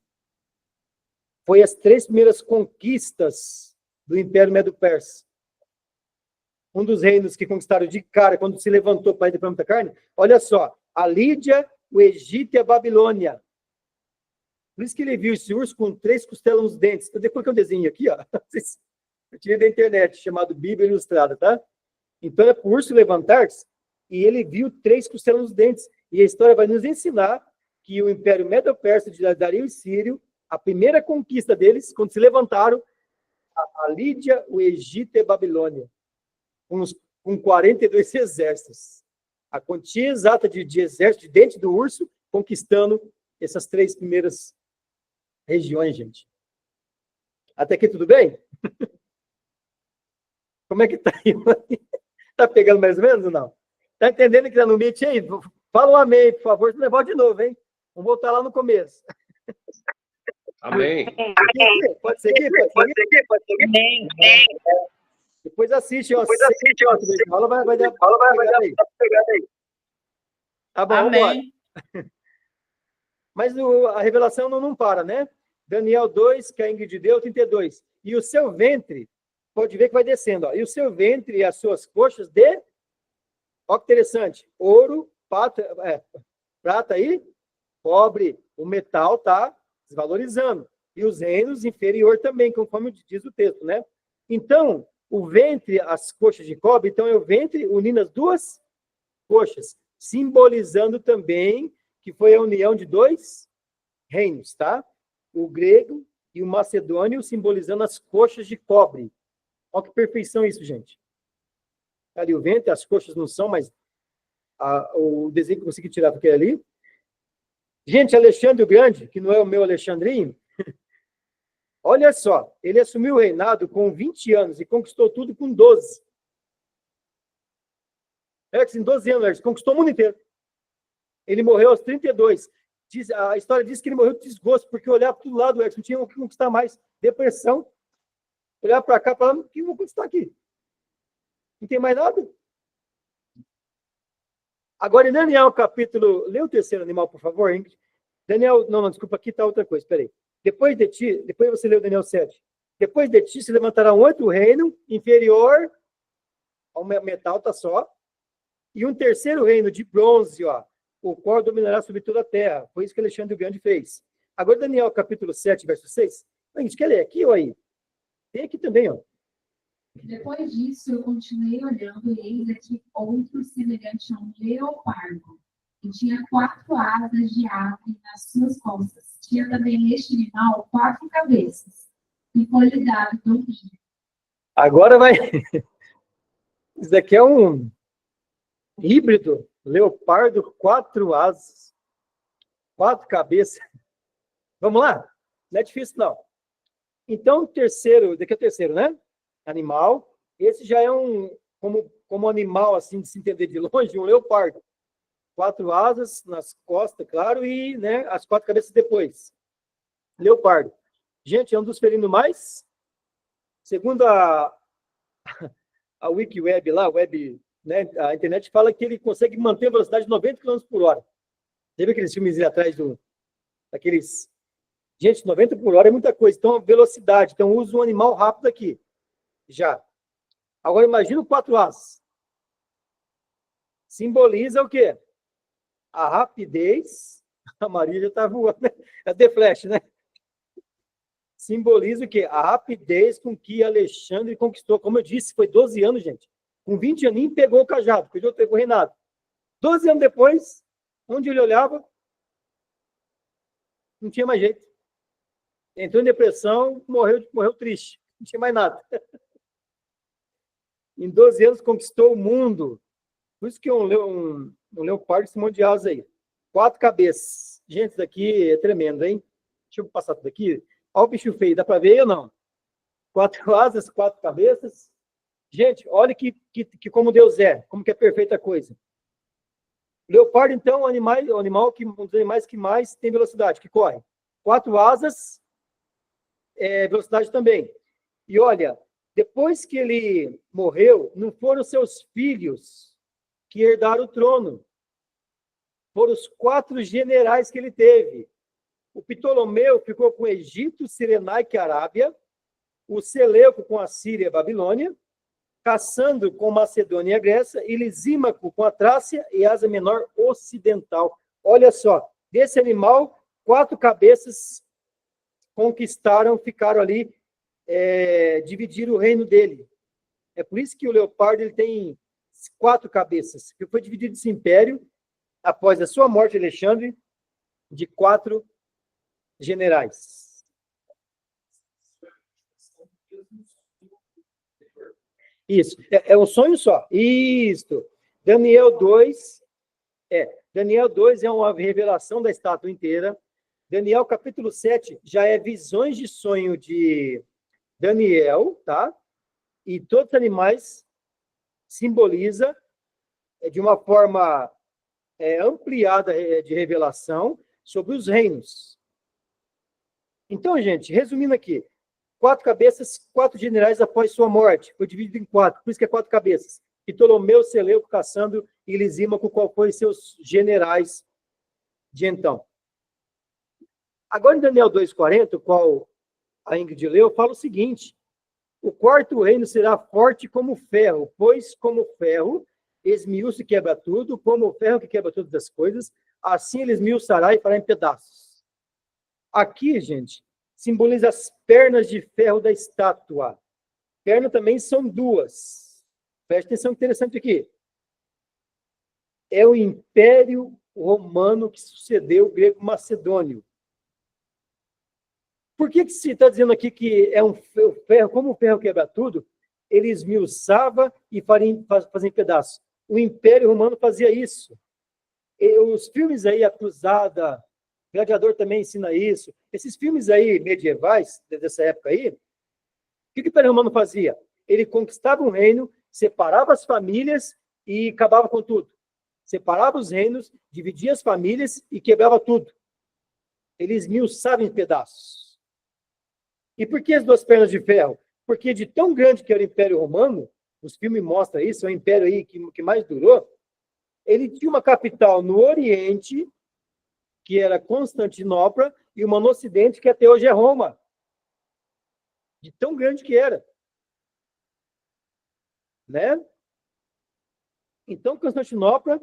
Foi as 3 primeiras conquistas do Império Medo-Persa. Um dos reinos que conquistaram de cara, quando se levantou para ir para muita carne, olha só, a Lídia, o Egito e a Babilônia. Por isso que ele viu esse urso com 3 costelas nos dentes. Eu depois que eu desenho aqui, ó, eu tirei da internet, chamado Bíblia Ilustrada, tá? Então é para o urso levantar-se, e ele viu 3 costelas nos dentes. E a história vai nos ensinar que o Império Medo-Persa de Dario e Sírio, a primeira conquista deles, quando se levantaram, a Lídia, o Egito e a Babilônia. Com 42 exércitos. A quantia exata de exército de dente do urso, conquistando essas 3 primeiras regiões, gente. Até aqui tudo bem? Como é que tá aí? Tá pegando mais ou menos ou não? Tá entendendo que tá no Meet aí? Fala um amém, por favor, não levou de novo, hein? Vamos voltar lá no começo. Amém. Pode seguir? Amém. Depois assiste, ó. Fala, vai dar aí. Tá bom, Amém. Mas a revelação não para, né? Daniel 2, que a Ingrid deu, 32. E o seu ventre, pode ver que vai descendo, ó. E o seu ventre e as suas coxas de Olha que interessante. Ouro, prata e cobre. O metal está desvalorizando. E os reinos inferior também, conforme diz o texto, né? Então, o ventre, as coxas de cobre, então é o ventre unindo as duas coxas, simbolizando também que foi a união de dois reinos, tá? O grego e o macedônio simbolizando as coxas de cobre. Olha que perfeição isso, gente. Ali o ventre, as coxas não são, mas o desenho que eu consegui tirar porque ali. Gente, Alexandre o Grande, que não é o meu Alexandrinho, olha só, ele assumiu o reinado com 20 anos e conquistou tudo com 12. Em 12 anos, ele conquistou o mundo inteiro. Ele morreu aos 32. A história diz que ele morreu de desgosto, porque olhar para todo lado, não tinha o que conquistar mais. Depressão. Olhar para cá, falando, o que eu vou conquistar aqui? Não tem mais nada? Agora, em Daniel, capítulo... Lê o terceiro animal, por favor, Ingrid. Daniel... Não, desculpa, aqui está outra coisa, espera aí. Depois de ti, depois você lê o Daniel 7. Depois de ti se levantará um outro reino inferior ao metal, tá só. E um terceiro reino de bronze, ó, o qual dominará sobre toda a terra. Foi isso que Alexandre o Grande fez. Agora, Daniel, capítulo 7, verso 6. A gente quer ler aqui ou aí? Tem aqui também, ó. Depois disso, eu continuei olhando e eis aqui outro semelhante a um leopardo. E tinha 4 asas de ave nas suas costas. Tinha também este animal 4 cabeças. E foi-lhe dado domínio. Agora vai... Isso daqui é um híbrido. Leopardo, 4 asas. 4 cabeças. Vamos lá? Não é difícil, não. Então, terceiro... Daqui é o terceiro, né? Animal. Esse já é como animal, assim, de se entender de longe, um leopardo. 4 asas nas costas, claro, e, né, as 4 cabeças depois. Leopardo. Gente, é um dos felinos mais... Segundo a WikiWeb lá, né, a internet fala que ele consegue manter a velocidade de 90 km por hora. Você viu aqueles filmes ali atrás daqueles... Gente, 90 por hora é muita coisa. Então, velocidade. Então, usa um animal rápido aqui. Já. Agora, imagina o 4 asas. Simboliza o quê? A rapidez. A Maria já está voando, né? É The Flash, né? Simboliza o quê? A rapidez com que Alexandre conquistou. Como eu disse, foi 12 anos, gente. Com 20 aninhos, pegou o cajado, pegou o reinado. 12 anos depois, onde ele olhava, não tinha mais jeito. Entrou em depressão, morreu triste. Não tinha mais nada. Em 12 anos, conquistou o mundo. Por isso que um leopardo, esse monte de asa aí. 4 cabeças. Gente, isso daqui é tremendo, hein? Deixa eu passar tudo aqui. Olha o bicho feio, dá para ver ou não? 4 asas, 4 cabeças. Gente, olha que como Deus é, como que é perfeita a coisa. O leopardo, então, um dos animais que mais tem velocidade, que corre. 4 asas, velocidade também. E olha, depois que ele morreu, não foram seus filhos que herdaram o trono. Foram os 4 generais que ele teve. O Ptolomeu ficou com o Egito, Cirenaica e Arábia. O Seleuco com a Síria e a Babilônia. Cassandro com Macedônia e a Grécia. E Lisímaco com a Trácia e Ásia Menor Ocidental. Olha só, desse animal, 4 cabeças conquistaram, ficaram ali, dividiram o reino dele. É por isso que o leopardo ele tem 4 cabeças, que foi dividido esse império, após a sua morte, Alexandre, de 4 generais. Isso, é um sonho só. Isso. Daniel 2 é uma revelação da estátua inteira. Daniel, capítulo 7, já é visões de sonho de Daniel, tá? E todos os animais simboliza de uma forma ampliada de revelação sobre os reinos. Então, gente, resumindo aqui, 4 cabeças, 4 generais após sua morte. Foi dividido em 4, por isso que é 4 cabeças. Ptolomeu, Seleuco, Cassandro e Lisímaco, qual foram seus generais de então. Agora, em Daniel 2,40, o qual a Ingrid leu, fala o seguinte: o 4º reino será forte como ferro, pois como ferro esmiuça e quebra tudo, como o ferro que quebra todas as coisas, assim ele esmiuçará e fará em pedaços. Aqui, gente, simboliza as pernas de ferro da estátua. Pernas também são duas. Preste atenção, interessante aqui. É o Império Romano que sucedeu o grego macedônio. Por que se está dizendo aqui que é um ferro, como o ferro quebra tudo, ele esmiuçava e fazia em pedaços? O Império Romano fazia isso. E os filmes aí, A Cruzada, Gladiador também ensina isso. Esses filmes aí medievais, dessa época aí, o que o Império Romano fazia? Ele conquistava um reino, separava as famílias e acabava com tudo. Separava os reinos, dividia as famílias e quebrava tudo. Ele esmiuçava em pedaços. E por que as duas pernas de ferro? Porque de tão grande que era o Império Romano, os filmes mostram isso, é o império aí que mais durou, ele tinha uma capital no Oriente, que era Constantinopla, e uma no Ocidente, que até hoje é Roma. De tão grande que era. Né? Então, Constantinopla,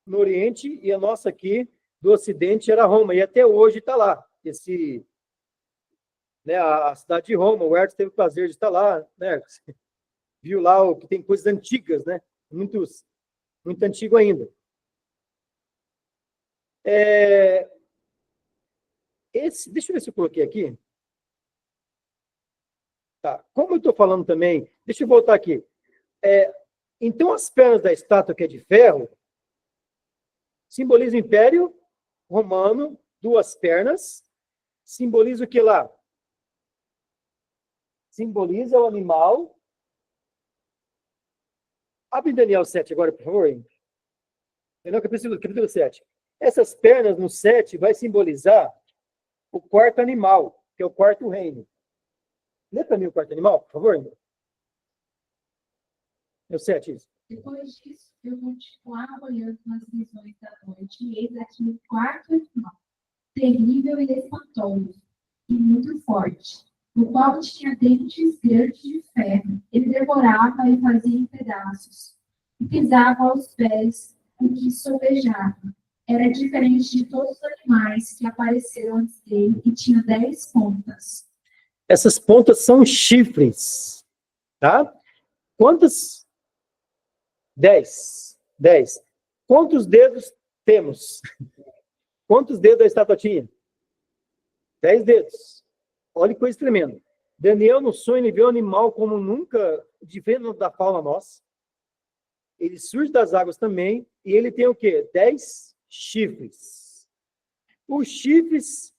no Oriente, e a nossa aqui, do Ocidente, era Roma. E até hoje está lá. Né, a cidade de Roma, o Hertz teve o prazer de estar lá, né? Viu lá o que tem coisas antigas, né? Muito antigo ainda. Deixa eu ver se eu coloquei aqui. Tá. Como eu estou falando também, deixa eu voltar aqui. Então, as pernas da estátua, que é de ferro, simboliza o Império Romano, duas pernas. Simboliza o que lá? Simboliza o animal. Abre Daniel 7 agora, por favor. Daniel capítulo 7. Essas pernas no 7 vai simbolizar o quarto animal, que é o quarto reino. Lê para mim o quarto animal, por favor. É o 7, isso. Depois disso, eu continuava olhando nas visões da noite, e eis aqui o quarto animal, terrível e espantoso, e muito forte, o qual tinha dentes grandes de ferro. Ele devorava e fazia em pedaços, e pisava aos pés o que sobejava. Era diferente de todos os animais que apareceram antes dele, e tinha 10 pontas. Essas pontas são chifres, tá? Quantas? 10. Quantos dedos temos? Quantos dedos a estátua tinha? 10 dedos. Olha que coisa tremenda. Daniel, no sonho, ele vê um animal como nunca, diferente da fauna nossa. Ele surge das águas também, e ele tem o quê? 10 chifres. Os chifres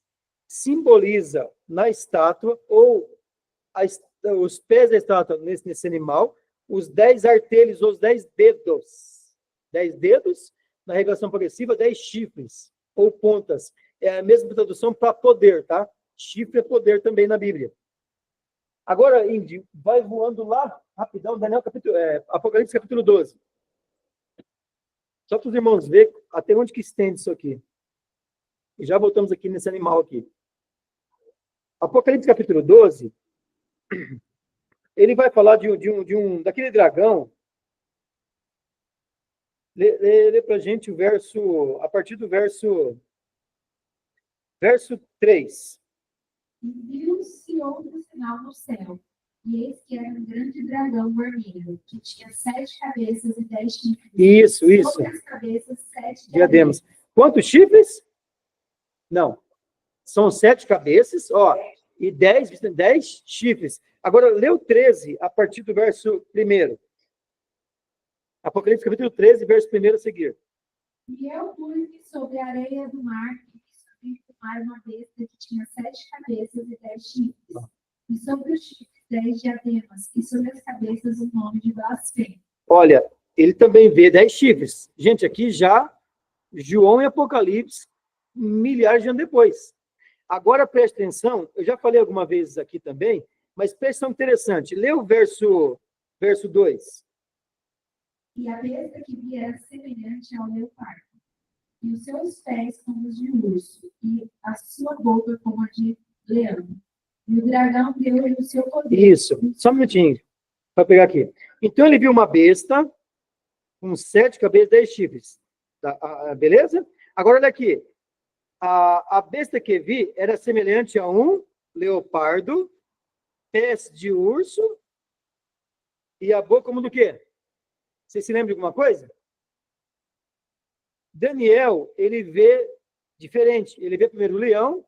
simboliza na estátua, ou os pés da estátua nesse animal, os 10 artelhos, ou os 10 dedos. 10 dedos, na revelação progressiva, 10 chifres, ou pontas. É a mesma tradução para poder, tá? Chifre é poder também na Bíblia. Agora, Indy, vai voando lá, rapidão, Apocalipse capítulo 12. Só para os irmãos verem até onde que estende isso aqui. E já voltamos aqui nesse animal aqui. Apocalipse capítulo 12, ele vai falar daquele dragão. Lê para a gente o verso, a partir do verso 3. E viu-se outro sinal no céu, e eis que era um grande dragão vermelho, que tinha 7 cabeças e 10 chifres. Isso. Sobre as cabeças, 7 diademas. Quantos chifres? Não. São 7 cabeças, ó, e 10 chifres. Agora, lê o 13, a partir do verso 1. Apocalipse capítulo 13, verso 1 a seguir. E eu pus sobre a areia do mar, e subi do mar uma besta que tinha 7 cabeças e 10 chifres. E sobre os chifres 10 diademas, e sobre as cabeças o nome de blasfêmia. Olha, ele também vê 10 chifres. Gente, aqui já, João e Apocalipse, milhares de anos depois. Agora, preste atenção, eu já falei alguma vez aqui também, mas preste atenção interessante. Lê o verso 2. E a besta que vi era semelhante ao leopardo, e os seus pés como os de urso, e a sua boca como a de leão. E o dragão deu-lhe o seu poder. Isso, só um minutinho, para pegar aqui. Então ele viu uma besta, com 7 cabeças e 10 chifres. Tá? Beleza? Agora, olha aqui. A besta que vi era semelhante a um leopardo, pés de urso e a boca como do quê? Você se lembra de alguma coisa? Daniel, ele vê diferente. Ele vê primeiro o leão,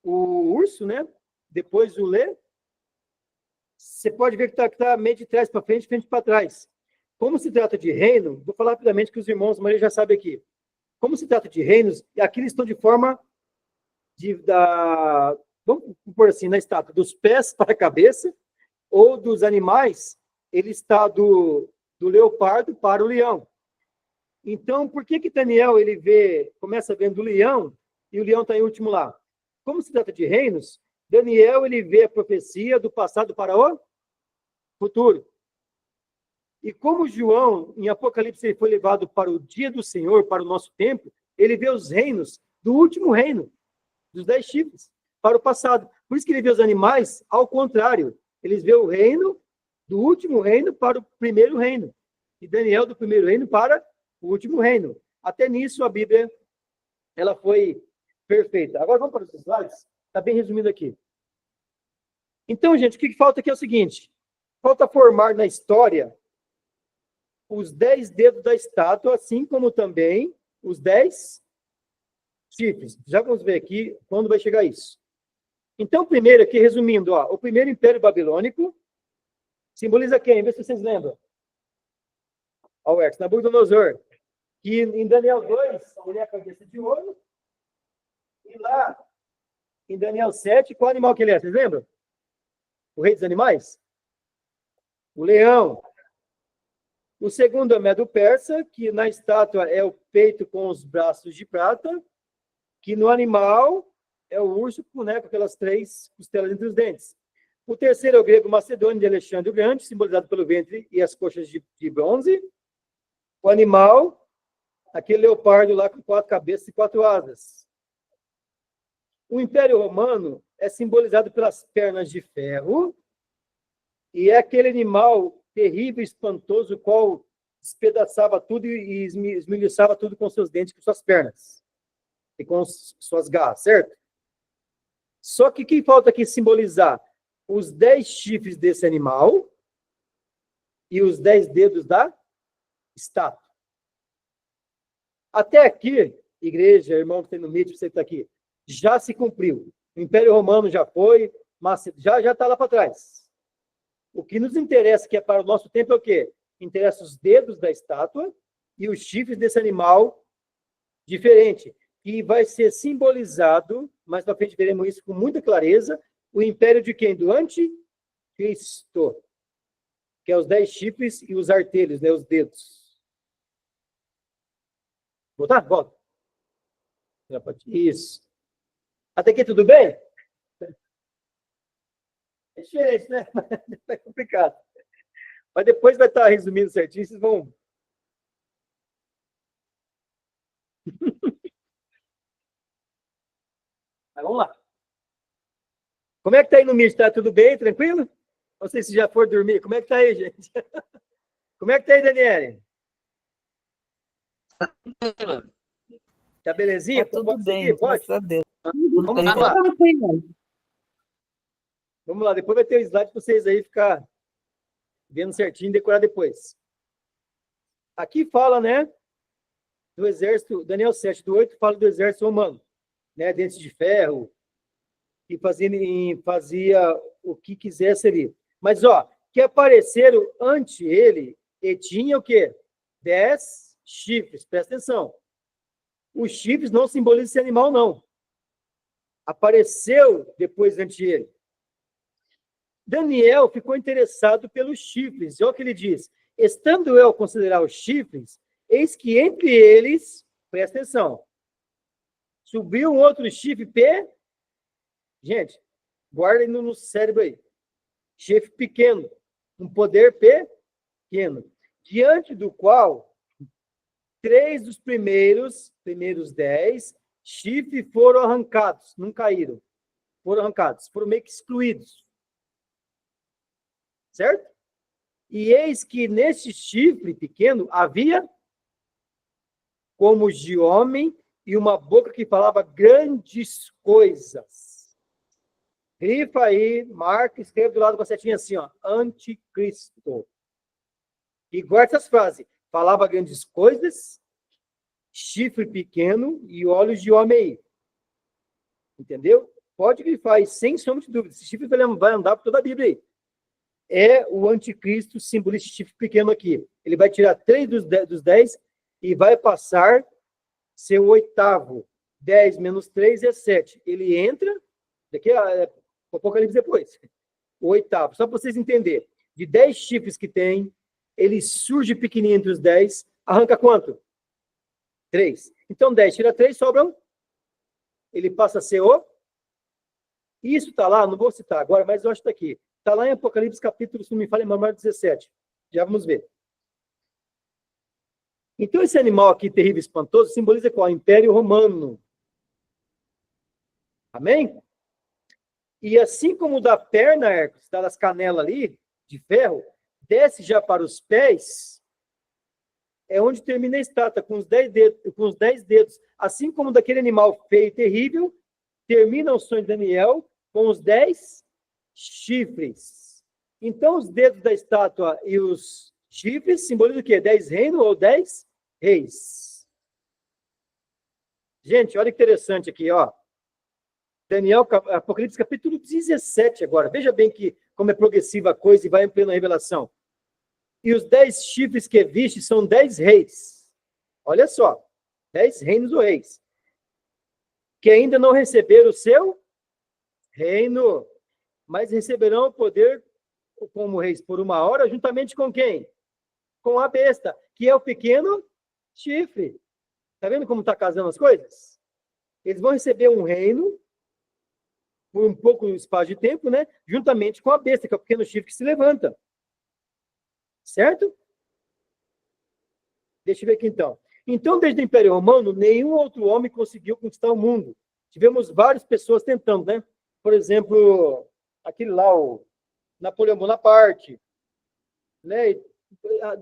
o urso, né? Depois o lê. Você pode ver que está meio de trás para frente, frente para trás. Como se trata de reino, vou falar rapidamente que os irmãos Maria já sabem aqui. Como se trata de reinos, e aqui eles estão de forma vamos pôr assim, na estátua, dos pés para a cabeça, ou dos animais, ele está do leopardo para o leão. Então, por que Daniel começa vendo o leão, e o leão está em último lá? Como se trata de reinos, Daniel ele vê a profecia do passado para o futuro. E como João, em Apocalipse, ele foi levado para o dia do Senhor, para o nosso tempo, ele vê os reinos do último reino, dos 10 chifres, para o passado. Por isso que ele vê os animais ao contrário. Eles vê o reino do último reino para o primeiro reino. E Daniel do primeiro reino para o último reino. Até nisso a Bíblia ela foi perfeita. Agora vamos para os slides. Está bem resumido aqui. Então, gente, o que falta aqui é o seguinte. Falta formar na história os 10 dedos da estátua, assim como também os 10 chifres. Já vamos ver aqui quando vai chegar isso. Então, primeiro aqui, resumindo, o primeiro Império Babilônico simboliza quem? Vê se vocês lembram. O Ex, Nabucodonosor, que em Daniel 2, ele é a cabeça de ouro, e lá, em Daniel 7, qual animal que ele é? Vocês lembram? O rei dos animais? O leão. O segundo é o Medo-Persa, que na estátua é o peito com os braços de prata, que no animal é o urso, né, com aquelas 3 costelas entre os dentes. O terceiro é o grego macedônio de Alexandre o Grande, simbolizado pelo ventre e as coxas de bronze. O animal, aquele leopardo lá com 4 cabeças e 4 asas. O Império Romano é simbolizado pelas pernas de ferro e é aquele animal terrível, espantoso, o qual despedaçava tudo e esmiuçava tudo com seus dentes, com suas pernas e com suas garras, certo? Só que o que falta aqui simbolizar? Os 10 chifres desse animal e os 10 dedos da estátua. Até aqui, igreja, irmão que tem no mídia, você que está aqui, já se cumpriu. O Império Romano já foi, mas já está lá para trás. O que nos interessa, que é para o nosso tempo, é o quê? Interessa os dedos da estátua e os chifres desse animal diferente, que vai ser simbolizado, mais para frente veremos isso com muita clareza, o império de quem? Do Anticristo, que é os 10 chifres e os artelhos, né, os dedos. Voltar? Volta. Isso. Até aqui tudo bem? É diferente, né? É complicado. Mas depois vai estar resumindo certinho, vocês vão... Mas vamos lá. Como é que tá aí no mídia? Está tudo bem? Tranquilo? Não sei se já for dormir. Como é que tá aí, gente? Como é que tá aí, Daniele? Tá belezinha? Tá tudo bem, pode? graças a Deus. Vamos lá. Vamos lá, depois vai ter o slide para vocês aí ficar vendo certinho e decorar depois. Aqui fala, né, do exército, Daniel 7, do 8, fala do exército romano, né, dentes de ferro, e fazia o que quisesse ali. Mas, que apareceram ante ele, e tinha o quê? 10 chifres, presta atenção. Os chifres não simbolizam esse animal, não. Apareceu depois ante ele. Daniel ficou interessado pelos chifres. Olha o que ele diz. Estando eu a considerar os chifres, eis que entre eles, presta atenção, subiu um outro chifre, gente, guardem no cérebro aí. Chifre pequeno, um poder pequeno, diante do qual 3 dos primeiros 10 chifres foram arrancados, não caíram, foram arrancados, foram meio que excluídos. Certo? E eis que neste chifre pequeno havia como de homem e uma boca que falava grandes coisas. Grifa aí, marca, escreve do lado com a setinha assim, ó, anticristo. E guarda essas frases. Falava grandes coisas, chifre pequeno e olhos de homem aí. Entendeu? Pode grifar aí, sem sombra de dúvida. Esse chifre vai andar por toda a Bíblia aí. É o anticristo, simboliza esse chifre pequeno aqui. Ele vai tirar 3 dos 10 e vai passar ser o 8º. 10 menos 3 é 7. Ele entra, daqui é o Apocalipse depois. O 8º. Só para vocês entenderem. De 10 chifres que tem, ele surge pequenininho entre os 10. Arranca quanto? 3. Então 10 tira 3, sobram. Ele passa a ser o. Isso está lá, não vou citar agora, mas eu acho que está aqui. Está lá em Apocalipse, capítulo, se não me falha, memória 17. Já vamos ver. Então, esse animal aqui, terrível e espantoso, simboliza qual? O Império Romano. Amém? E assim como da perna, Hércules, está das canelas ali, de ferro, desce já para os pés, é onde termina a estátua, com os 10 dedos. Assim como daquele animal feio e terrível, termina o sonho de Daniel com os 10 chifres. Então, os dedos da estátua e os chifres simbolizam o quê? 10 reinos ou 10 reis. Gente, olha que interessante aqui, ó. Daniel, Apocalipse, capítulo 17 agora. Veja bem como é progressiva a coisa e vai em plena revelação. E os 10 chifres que viste são 10 reis. Olha só, 10 reinos ou reis. Que ainda não receberam o seu reino, mas receberão o poder como reis por 1 hora, juntamente com quem? Com a besta, que é o pequeno chifre. Tá vendo como está casando as coisas? Eles vão receber um reino por um pouco espaço de tempo, né? Juntamente com a besta, que é o pequeno chifre que se levanta. Certo? Deixa eu ver aqui então. Então, desde o Império Romano, nenhum outro homem conseguiu conquistar o mundo. Tivemos várias pessoas tentando, né? Por exemplo, aquele lá, o Napoleão Bonaparte, né?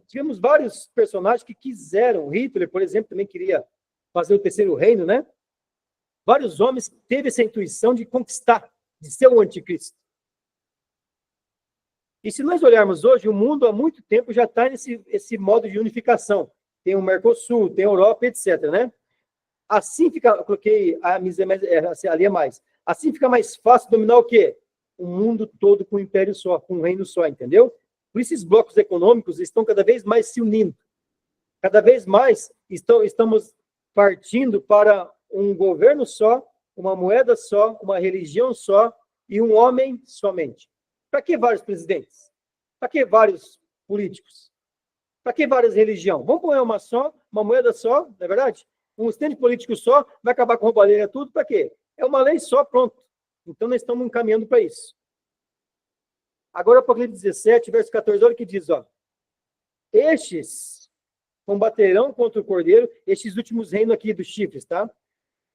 Tivemos vários personagens que quiseram. Hitler, por exemplo, também queria fazer o terceiro reino, né? Vários homens teve essa intuição de conquistar, de ser o anticristo. E se nós olharmos hoje, o mundo há muito tempo já está nesse modo de unificação. Tem o Mercosul, tem a Europa, etc, né? Assim fica, eu coloquei ali é mais. Assim fica mais fácil dominar o quê? O mundo todo com um império só, com um reino só, entendeu? Por isso esses blocos econômicos estão cada vez mais se unindo. Cada vez mais estamos partindo para um governo só, uma moeda só, uma religião só e um homem somente. Para que vários presidentes? Para que vários políticos? Para que várias religiões? Vamos pôr uma só, uma moeda só, não é verdade? Um estende político só, vai acabar com roubalheira tudo, para quê? É uma lei só, pronto. Então, nós estamos encaminhando para isso. Agora, Apocalipse 17, verso 14, olha o que diz, ó. Estes combaterão contra o Cordeiro, estes últimos reinos aqui dos chifres, tá?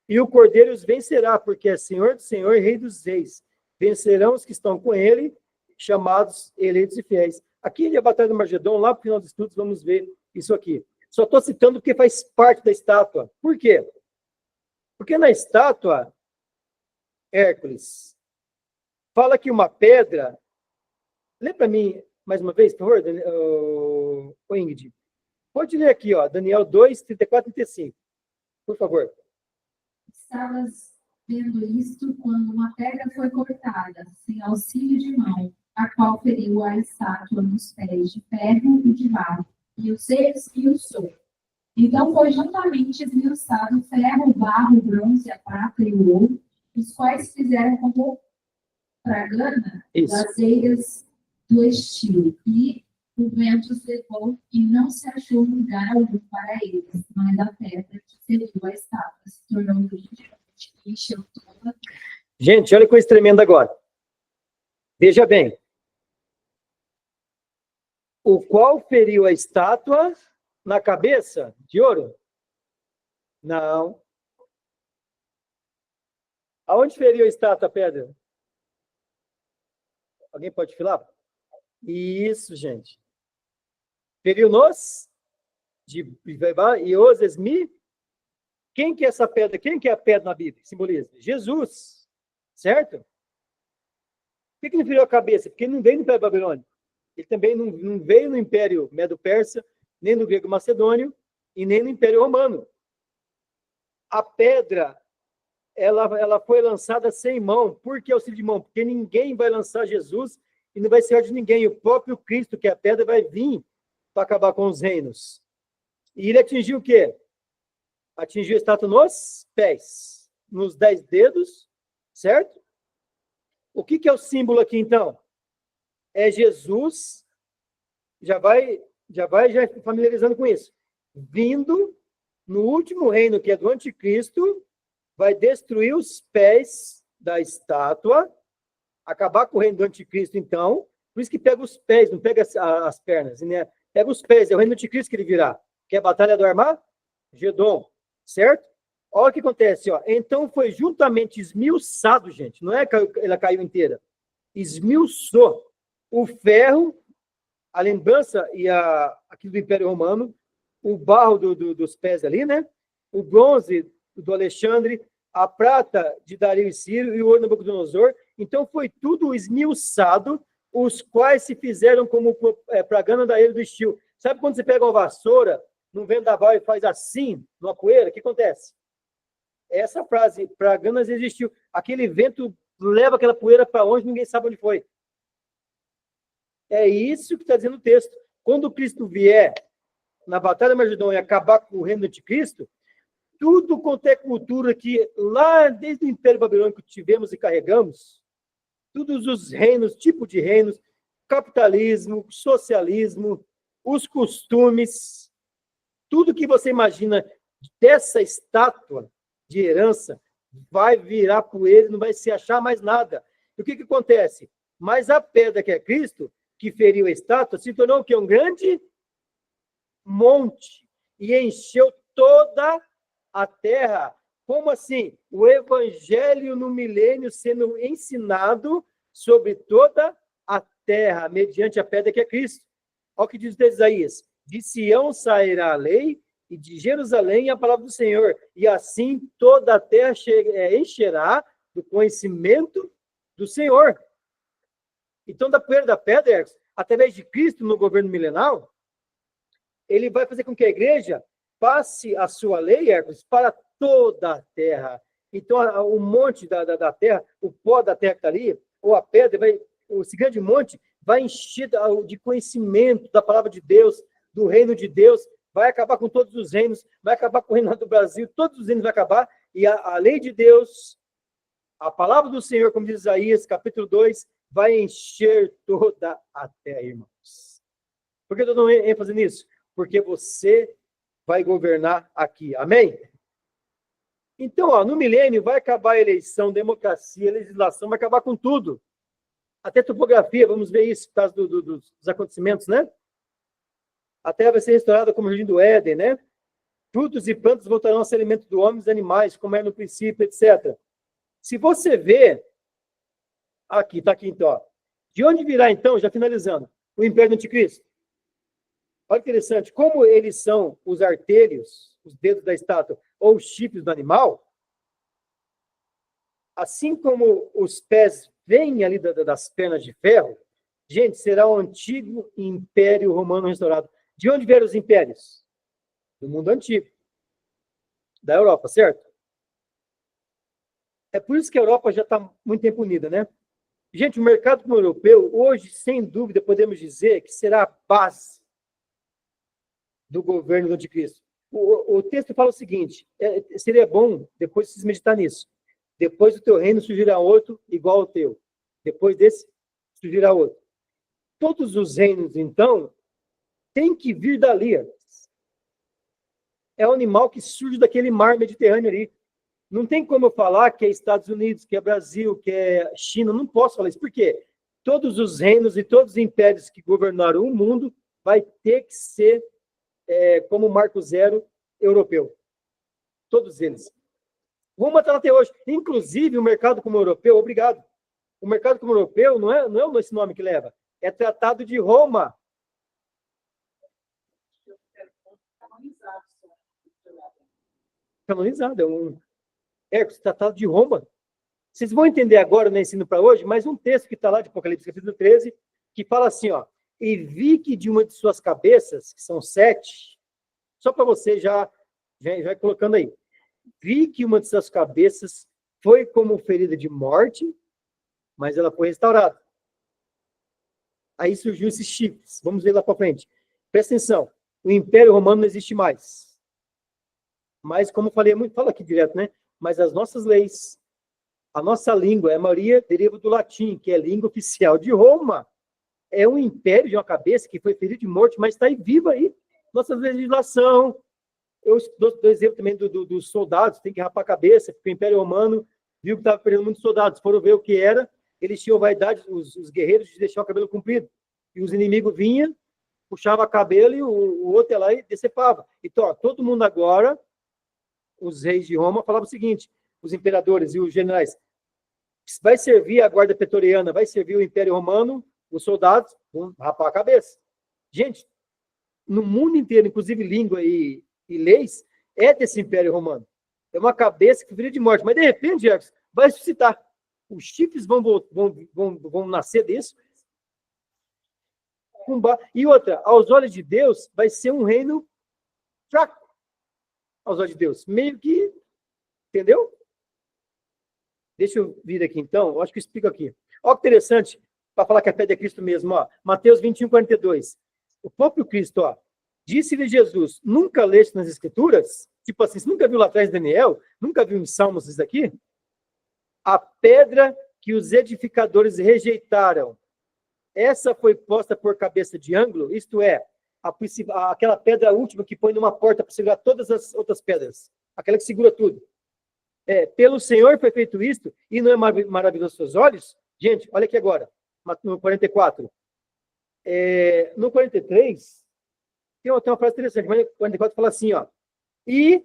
E o Cordeiro os vencerá, porque é Senhor do Senhor e Rei dos Reis. Vencerão os que estão com ele, chamados eleitos e fiéis. Aqui, a Batalha do Magedon, lá para o final dos estudos, vamos ver isso aqui. Só estou citando porque faz parte da estátua. Por quê? Porque na estátua, Hércules, fala que uma pedra... Lê para mim, mais uma vez, por favor, Ingrid. Pode ler aqui, ó, Daniel 2, 34 e 35. Por favor. Estavas vendo isto quando uma pedra foi cortada, sem auxílio de mão, a qual feriu a estátua nos pés de ferro e de barro, e os seres e o sol. Então foi juntamente esmiuçado o ferro, o barro, o bronze, a prata e o ouro, os quais fizeram como pragana das eiras do estilo, e o vento os levou e não se achou lugar algum para eles, mas a pedra que feriu a estátua se tornou brilhante e encheu toda. Gente, olha que coisa tremenda agora. Veja bem. O qual feriu a estátua na cabeça de ouro? Não. Aonde feriu a estátua, a pedra? Alguém pode falar? Isso, gente. Feriu-nos e os esmi. Quem que é essa pedra? Quem que é a pedra na Bíblia? Simboliza Jesus, certo? Por que ele virou a cabeça? Porque ele não veio no Império Babilônico. Ele também não veio no Império Medo-Persa, nem no Grego Macedônio e nem no Império Romano. A pedra, ela foi lançada sem mão. Por que auxílio de mão? Porque ninguém vai lançar Jesus e não vai ser de ninguém. O próprio Cristo, que é a pedra, vai vir para acabar com os reinos. E ele atingiu o quê? Atingiu a estátua nos pés, nos 10 dedos, certo? O que é o símbolo aqui, então? É Jesus, já vai familiarizando com isso. Vindo no último reino, que é do anticristo, vai destruir os pés da estátua, acabar com o reino do anticristo, então. Por isso que pega os pés, não pega as pernas, né? Pega os pés, é o reino do anticristo que ele virá. Que é a batalha do Armagedon, certo? Olha o que acontece, ó. Então foi juntamente esmiuçado, gente. Não é que ela caiu inteira. Esmiuçou o ferro, a lembrança aqui do Império Romano, o barro dos pés ali, né? O bronze do Alexandre, a prata de Dario e Ciro e o ouro do Nabucodonosor. Então foi tudo esmiuçado, os quais se fizeram como propaganda da ilha do estio. Sabe quando você pega uma vassoura num vendaval e faz assim, numa poeira, o que acontece? Essa frase, para Ganas existiu. Aquele vento leva aquela poeira para onde ninguém sabe onde foi. É isso que está dizendo o texto. Quando Cristo vier na batalha de Armagedon e acabar com o reino do anticristo, tudo quanto é cultura que lá desde o Império Babilônico tivemos e carregamos, todos os reinos, tipo de reinos, capitalismo, socialismo, os costumes, tudo que você imagina dessa estátua de herança vai virar poeira e não vai se achar mais nada. E o que acontece? Mas a pedra que é Cristo, que feriu a estátua, se tornou o quê? Um grande monte e encheu toda a terra. Como assim? O evangelho no milênio sendo ensinado sobre toda a terra, mediante a pedra que é Cristo. Olha o que diz Isaías. De Sião sairá a lei, e de Jerusalém a palavra do Senhor. E assim toda a terra encherá do conhecimento do Senhor. Então, da poeira da pedra, através de Cristo no governo milenal, ele vai fazer com que a igreja passe a sua lei, Hércules, para toda a terra. Então, o monte da terra, o pó da terra que está ali, ou a pedra, esse grande monte, vai encher de conhecimento da palavra de Deus, do reino de Deus, vai acabar com todos os reinos, vai acabar com o reino do Brasil, todos os reinos vai acabar, e a lei de Deus, a palavra do Senhor, como diz Isaías, capítulo 2, vai encher toda a terra, irmãos. Por que eu estou dando ênfase nisso? Porque você vai governar aqui, amém? Então, no milênio vai acabar a eleição, democracia, legislação, vai acabar com tudo. Até topografia, vamos ver isso por causa dos acontecimentos, né? A terra vai ser restaurada como o jardim do Éden, né? Frutos e plantas voltarão a ser alimento do homem e dos animais, como era no princípio, etc. Se você vê, aqui, está aqui então, ó. De onde virá então, já finalizando, o império do anticristo? Olha que interessante, como eles são os artelhos, os dedos da estátua, ou os chifres do animal, assim como os pés vêm ali das pernas de ferro, gente, será o antigo império romano restaurado. De onde vieram os impérios? Do mundo antigo. Da Europa, certo? É por isso que a Europa já está muito tempo unida, né? Gente, o mercado comum europeu, hoje, sem dúvida, podemos dizer que será a base do governo do anticristo. O texto fala o seguinte, seria bom, depois vocês meditar nisso, depois do teu reino surgirá outro igual ao teu. Depois desse, surgirá outro. Todos os reinos, então, têm que vir dali. É o animal que surge daquele mar Mediterrâneo ali. Não tem como eu falar que é Estados Unidos, que é Brasil, que é China. Não posso falar isso. Por quê? Todos os reinos e todos os impérios que governaram o mundo vai ter que ser como Marco Zero europeu. Todos eles. Roma está até hoje. Inclusive, o mercado comum europeu, obrigado. O mercado comum europeu não é esse nome que leva. É Tratado de Roma. canonizado, Tratado de Roma. Vocês vão entender agora no ensino para hoje, mais um texto que está lá de Apocalipse, capítulo 13, que fala assim, ó, e vi que de uma de suas cabeças, que são 7, só para você já colocando aí, vi que uma de suas cabeças foi como ferida de morte, mas ela foi restaurada. Aí surgiu esses chifres. Vamos ver lá para frente. Presta atenção. O Império Romano não existe mais. Mas, como eu falei, falo aqui direto, né? Mas as nossas leis, a nossa língua, a maioria deriva do latim, que é a língua oficial de Roma. É um império de uma cabeça que foi ferido de morte, mas está aí viva aí. Nossa legislação. Eu dou exemplo também dos soldados, tem que rapar a cabeça, porque o Império Romano viu que estava perdendo muitos soldados. Foram ver o que era. Eles tinham vaidade, os guerreiros, de deixar o cabelo comprido. E os inimigos vinham, puxava o cabelo e o outro ia lá e decepava. Então, ó, todo mundo agora, os reis de Roma, falavam o seguinte, os imperadores e os generais, vai servir a guarda pretoriana, vai servir o Império Romano, os soldados vão rapar a cabeça. Gente, no mundo inteiro, inclusive língua e leis, é desse Império Romano. É uma cabeça que viria de morte. Mas, de repente, Jefferson, vai ressuscitar. Os chifres vão nascer disso. E outra, aos olhos de Deus, vai ser um reino fraco. Aos olhos de Deus. Meio que, entendeu? Deixa eu vir aqui, então. Eu acho que eu explico aqui. Olha que interessante, para falar que a pedra é Cristo mesmo. Ó. Mateus 21, 42. O próprio Cristo, ó, disse-lhe Jesus, nunca leste nas Escrituras? Tipo assim, você nunca viu lá atrás Daniel? Nunca viu em Salmos isso aqui? A pedra que os edificadores rejeitaram, essa foi posta por cabeça de ângulo, isto é, aquela pedra última que põe numa porta para segurar todas as outras pedras, aquela que segura tudo. Pelo Senhor foi feito isto, e não é maravilhoso aos seus olhos? Gente, olha aqui agora, no 44. No 43, tem uma frase interessante, mas no 44 fala assim, ó, e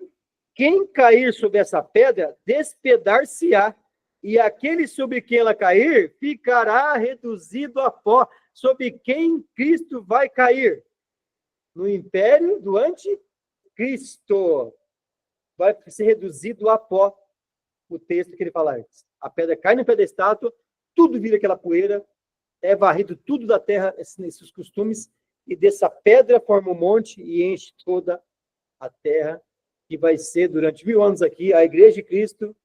quem cair sobre essa pedra, despedar-se-á, e aquele sobre quem ela cair, ficará reduzido a pó. Sobre quem Cristo vai cair? No império do anticristo. Vai ser reduzido a pó. O texto que ele fala antes. A pedra cai no pé da estátua, tudo vira aquela poeira, é varrido tudo da terra, esses costumes, e dessa pedra forma um monte e enche toda a terra, que vai ser, durante 1000 anos aqui, a Igreja de Cristo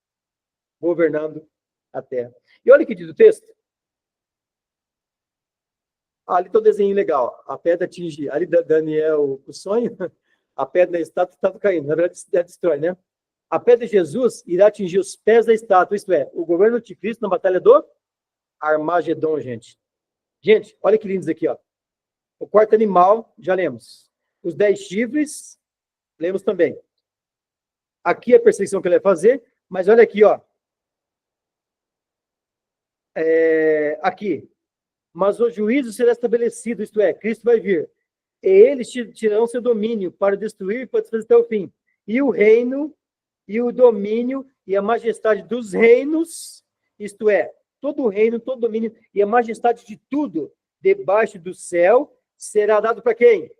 governando a terra. E olha o que diz o texto. Ali está o desenho legal. A pedra atinge, ali Daniel, o sonho, a pedra da estátua estava caindo. Na verdade, destrói, né? A pedra de Jesus irá atingir os pés da estátua, isto é, o governo de Cristo na batalha do Armagedon, gente. Gente, olha que lindo isso aqui, ó. O quarto animal, já lemos. Os 10 chifres, lemos também. Aqui a perseguição que ele vai fazer, mas olha aqui, ó. Aqui. Mas o juízo será estabelecido, isto é, Cristo vai vir. E eles tirarão seu domínio para destruir, para desfazer até o fim. E o reino, e o domínio, e a majestade dos reinos, isto é, todo o reino, todo o domínio, e a majestade de tudo, debaixo do céu, será dado para quem?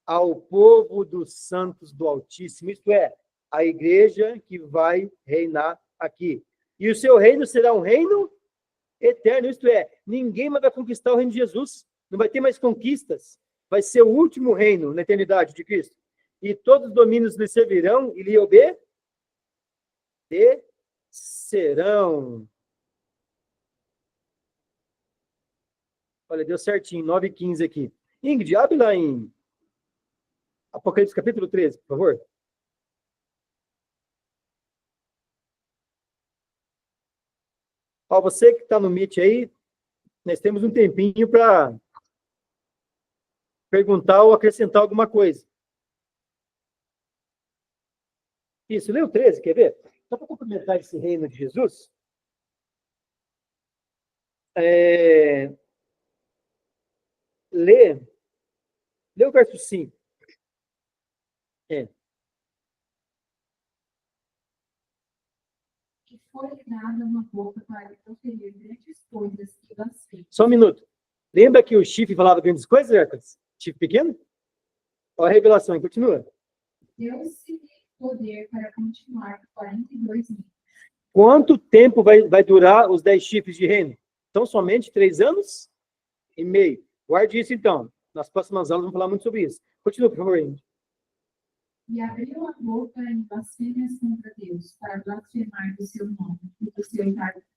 Ao povo dos santos do Altíssimo, isto é, a igreja que vai reinar aqui. E o seu reino será um reino eterno, isto é, ninguém mais vai conquistar o reino de Jesus, não vai ter mais conquistas, vai ser o último reino na eternidade de Cristo. E todos os domínios lhe servirão e lhe obedecerão. Olha, deu certinho, 9:15 aqui. Ingrid, abre lá em Apocalipse capítulo 13, por favor. Ó, você que está no Meet aí, nós temos um tempinho para perguntar ou acrescentar alguma coisa. Isso, lê o 13, quer ver? Só para complementar esse reino de Jesus. Lê o verso 5. E foi dada uma boca para proferir grandes coisas e blasfêmias. Só um minuto. Lembra que o chifre falava grandes coisas, Hércules? Chifre pequeno? Olha a revelação, continua. Deus se poder para continuar por 42 meses. Quanto tempo vai durar os 10 chifres de reino? Então, somente 3 anos e meio. Guarde isso, então. Nas próximas aulas vamos falar muito sobre isso. Continua, por favor, Índia. E abriu a boca em blasfêmias contra Deus, para blasfemar do seu nome e do seu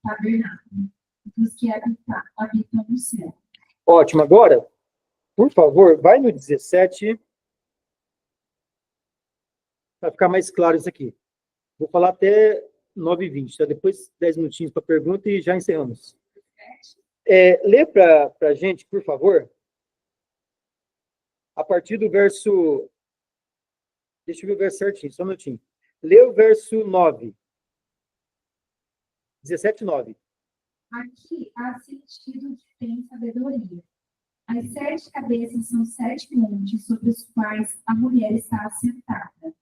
tabernáculo, dos que habitam no céu. Ótimo. Agora, por favor, vai no 17, para ficar mais claro isso aqui. Vou falar até 9h20, tá? Depois 10 minutinhos para pergunta e já encerramos. Lê para a gente, por favor, a partir do verso... Deixa eu ver o verso certinho, só um minutinho. Lê o verso 9. 17:9. Aqui há sentido que tem sabedoria. As 7 cabeças são 7 montes sobre os quais a mulher está assentada.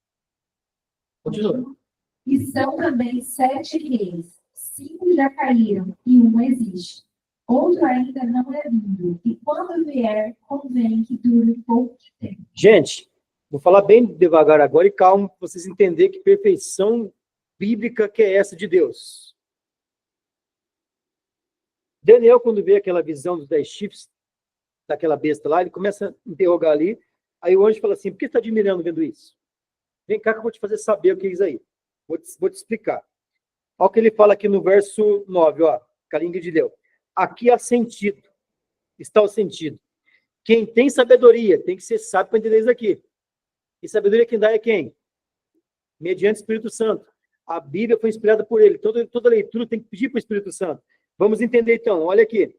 Continua. E são também 7 reis. 5 já caíram e 1 existe. Outro ainda não é vindo. E quando vier, convém que dure pouco tempo. Gente, vou falar bem devagar agora e calmo, para vocês entenderem que perfeição bíblica que é essa de Deus. Daniel, quando vê aquela visão dos 10 chifres, daquela besta lá, ele começa a interrogar ali, aí o anjo fala assim, por que você está admirando vendo isso? Vem cá que eu vou te fazer saber o que é isso aí. Vou te explicar. Olha o que ele fala aqui no verso 9, ó, Caringa de Deus. Aqui há sentido, está o sentido. Quem tem sabedoria tem que ser sábio para entender isso aqui. E sabedoria quem dá é quem? Mediante o Espírito Santo. A Bíblia foi inspirada por ele. Toda leitura tem que pedir para o Espírito Santo. Vamos entender então. Olha aqui.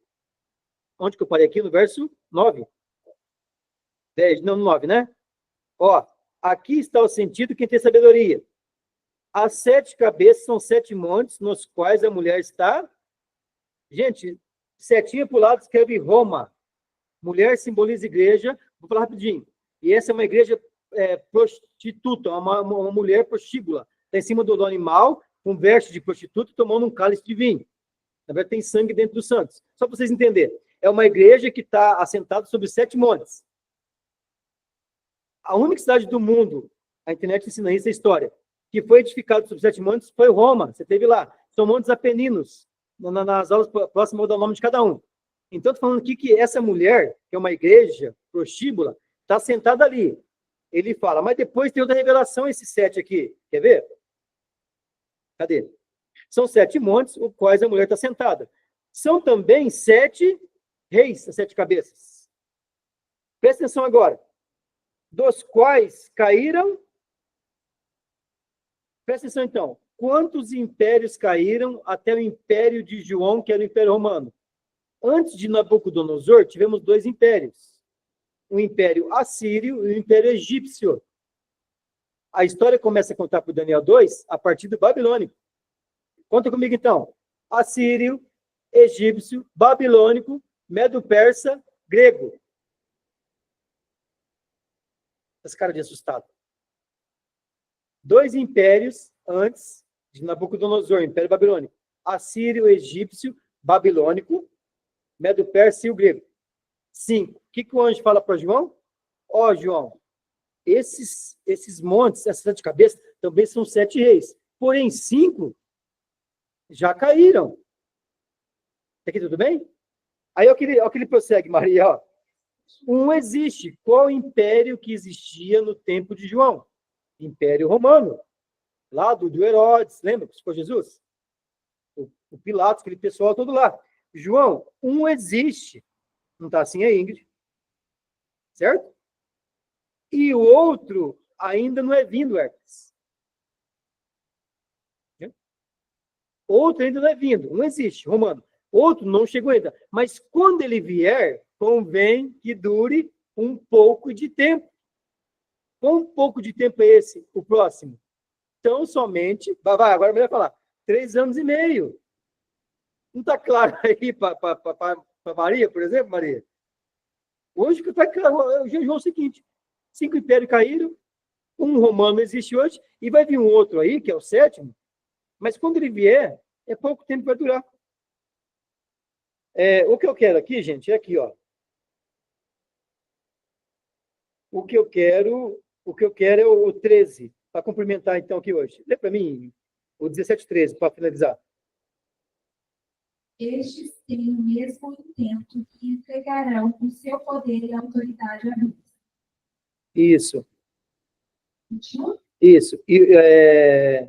Onde que eu parei aqui? No verso 9. 10, não, 9, né? Ó, aqui está o sentido quem tem sabedoria. As 7 cabeças são 7 montes nos quais a mulher está. Gente, setinha para o lado escreve Roma. Mulher simboliza igreja. Vou falar rapidinho. E essa é uma igreja prostituta, uma mulher prostíbula. Está em cima do animal, com veste de prostituta, tomando um cálice de vinho. Na verdade, tem sangue dentro dos santos. Só para vocês entenderem. É uma igreja que está assentada sobre 7 montes. A única cidade do mundo, a internet ensina isso, a história, que foi edificada sobre 7 montes foi Roma. Você teve lá. São montes apeninos. Nas aulas próximas eu vou dar o nome de cada um. Então, estou falando aqui que essa mulher, que é uma igreja prostíbula, está sentada ali. Ele fala, mas depois tem outra revelação, esses 7 aqui. Quer ver? Cadê? São 7 montes, os quais a mulher está sentada. São também 7 reis, as 7 cabeças. Presta atenção agora. Dos quais caíram... Presta atenção então. Quantos impérios caíram até o império de João, que era o Império Romano? Antes de Nabucodonosor, tivemos 2 impérios. O Império Assírio e o Império Egípcio. A história começa a contar para o Daniel 2 a partir do Babilônico. Conta comigo, então. Assírio, Egípcio, Babilônico, Medo-Persa, Grego. Esse cara de assustado. 2 impérios antes de Nabucodonosor, Império Babilônico. Assírio, Egípcio, Babilônico, Medo-Persa e o Grego. 5. O que o anjo fala para João? Ó, João, esses montes, essas 7 cabeças, também são 7 reis. Porém, 5 já caíram. Aqui tudo bem? Aí, olha o que ele prossegue, Maria. Ó. Um existe. Qual império que existia no tempo de João? Império Romano. Lá do Herodes, lembra que foi Jesus? O Pilatos, aquele pessoal todo lá. João, um existe. Não está assim aí, Ingrid? Certo? E o outro ainda não é vindo, Hermes. Outro ainda não é vindo. Um existe, Romano. Outro não chegou ainda. Mas quando ele vier, convém que dure um pouco de tempo. Quão pouco de tempo é esse, o próximo? Então, somente... agora vai falar. 3 anos e meio. Não está claro aí para Maria, por exemplo, Maria? Hoje, está claro, o jejum é o seguinte. 5 impérios caíram, um romano existe hoje, e vai vir um outro aí, que é o 7º, mas quando ele vier, é pouco tempo que vai durar. O que eu quero aqui, gente, é aqui, ó. O que eu quero é o 13. para cumprimentar, então, aqui hoje. Lê para mim o 17:13, para finalizar. Estes têm o mesmo intento e entregarão o seu poder e autoridade a Deus. Isso, Continua? isso. E,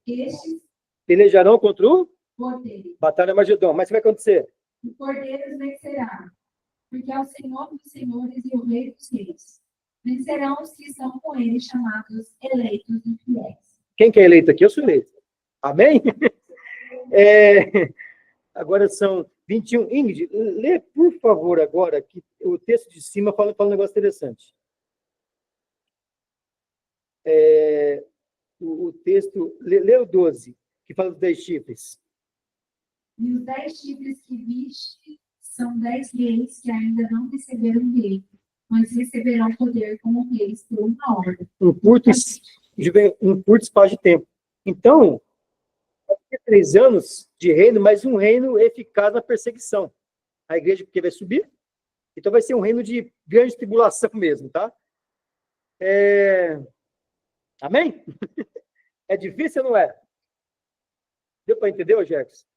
Estes pelejarão contra o poderes. Batalha Magedon. Mas o que vai acontecer? O Cordeiro os vencerá, porque é o Senhor dos senhores e o Rei dos reis. Vencerão os que estão com ele, chamados eleitos e fiéis. Quem que é eleito aqui? Eu sou eleito. Amém? Agora são 21. Ingrid, lê, por favor, agora, que o texto de cima fala um negócio interessante. O texto, lê o 12, que fala dos 10 chifres. E os 10 chifres que viste são 10 reis que ainda não receberam rei, mas receberão poder como reis por uma hora. Um curto espaço de tempo. Então, vai ter 3 anos de reino, mas um reino eficaz na perseguição. A igreja, porque vai subir, então vai ser um reino de grande tribulação mesmo, tá? Amém? É difícil ou não é? Deu para entender, ô Jefferson?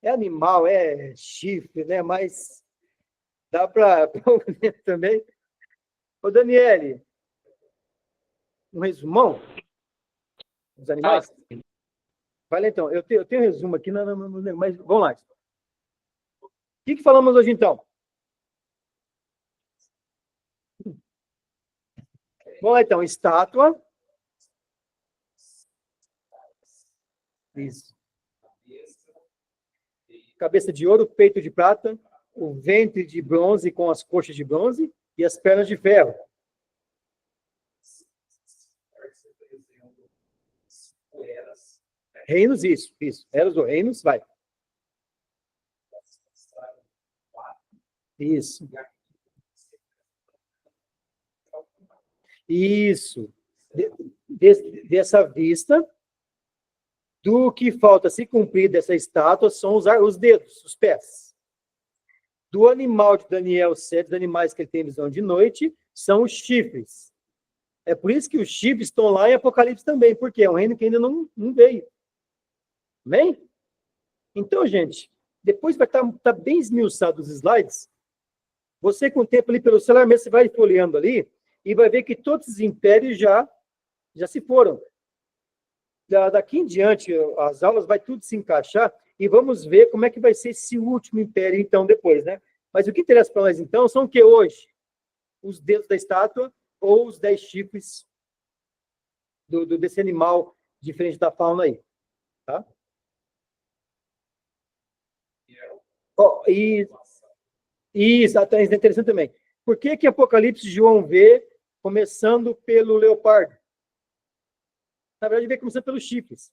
É animal, é chifre, né? Mas dá para ver também. Ô, Daniele, um resumão dos animais? Vai lá, então. Eu tenho um resumo aqui, mas vamos lá. O que falamos hoje, então? Vamos lá, então. Estátua. Isso. Cabeça de ouro, peito de prata, o ventre de bronze com as coxas de bronze e as pernas de ferro. Reinos, isso. Eras ou reinos, vai. Isso. Isso. Dessa vista, do que falta se cumprir dessa estátua são os dedos, os pés. Do animal de Daniel 7, dos animais que ele tem visão de noite, são os chifres. É por isso que os chifres estão lá em Apocalipse também, porque é um reino que ainda não veio. Amém? Então, gente, depois vai estar bem esmiuçado os slides. Você, com o tempo ali pelo celular mesmo, você vai folheando ali e vai ver que todos os impérios já se foram. Daqui em diante, as aulas vai tudo se encaixar e vamos ver como é que vai ser esse último império, então, depois, né? Mas o que interessa para nós, então, são o que hoje? Os dedos da estátua ou os 10 chifres desse animal diferente da fauna aí, tá? Isso é interessante também. Por que Apocalipse João vê começando pelo leopardo? Na verdade, vê começando pelos chifres.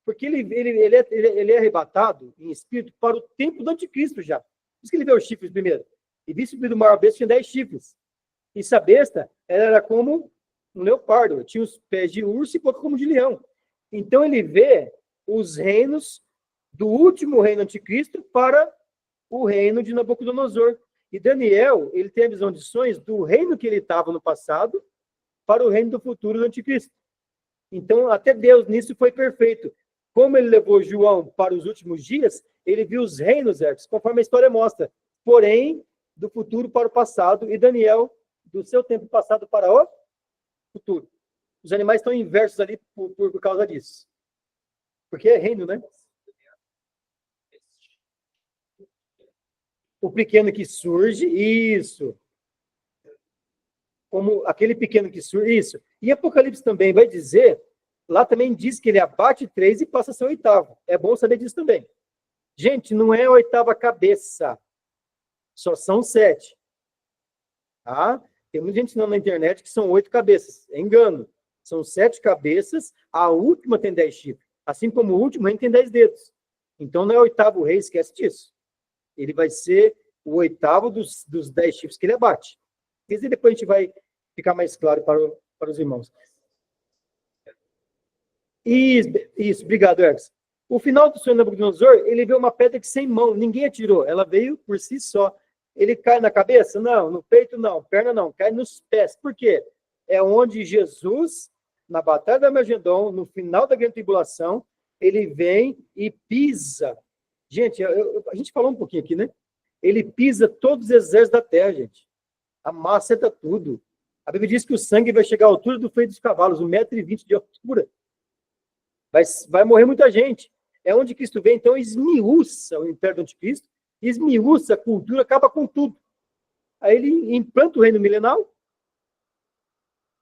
Porque ele é arrebatado em espírito para o tempo do anticristo já. Por isso que ele vê os chifres primeiro. E visto do maior besta tinha 10 chifres. E essa besta era como um leopardo. Tinha os pés de urso e boca como de leão. Então ele vê os reinos do último reino anticristo para o reino de Nabucodonosor. E Daniel, ele tem a visão de sonhos do reino que ele estava no passado para o reino do futuro do anticristo. Então, até Deus nisso foi perfeito. Como ele levou João para os últimos dias, ele viu os reinos, conforme a história mostra. Porém, do futuro para o passado, e Daniel, do seu tempo passado para o futuro. Os animais estão inversos ali por causa disso. Porque é reino, né? O pequeno que surge, isso. Como aquele pequeno que surge, isso. E Apocalipse também vai dizer, lá também diz que ele abate 3 e passa a ser o 8º. É bom saber disso também. Gente, não é a 8ª cabeça. Só são 7. Tá? Tem muita gente na internet que são 8 cabeças. É engano. São 7 cabeças, a última tem 10 chifres. Assim como o último reino tem 10 dedos. Então não é o 8º rei, esquece disso. Ele vai ser o 8º dos 10 chifres que ele abate. E depois a gente vai ficar mais claro para os irmãos. Isso, obrigado, Ergs. O final do sonho do Nabucodonosor, ele vê uma pedra que sem mão, ninguém atirou, ela veio por si só. Ele cai na cabeça? Não. No peito, não. Perna, não. Cai nos pés. Por quê? É onde Jesus, na Batalha do Armagedon, no final da grande tribulação, ele vem e pisa. Gente, a gente falou um pouquinho aqui, né? Ele pisa todos os exércitos da terra, gente. Amassa tudo. A Bíblia diz que o sangue vai chegar à altura do freio dos cavalos, 1,20 m de altura. Vai morrer muita gente. É onde Cristo vem, então esmiuça o império do anticristo, esmiuça a cultura, acaba com tudo. Aí ele implanta o reino milenal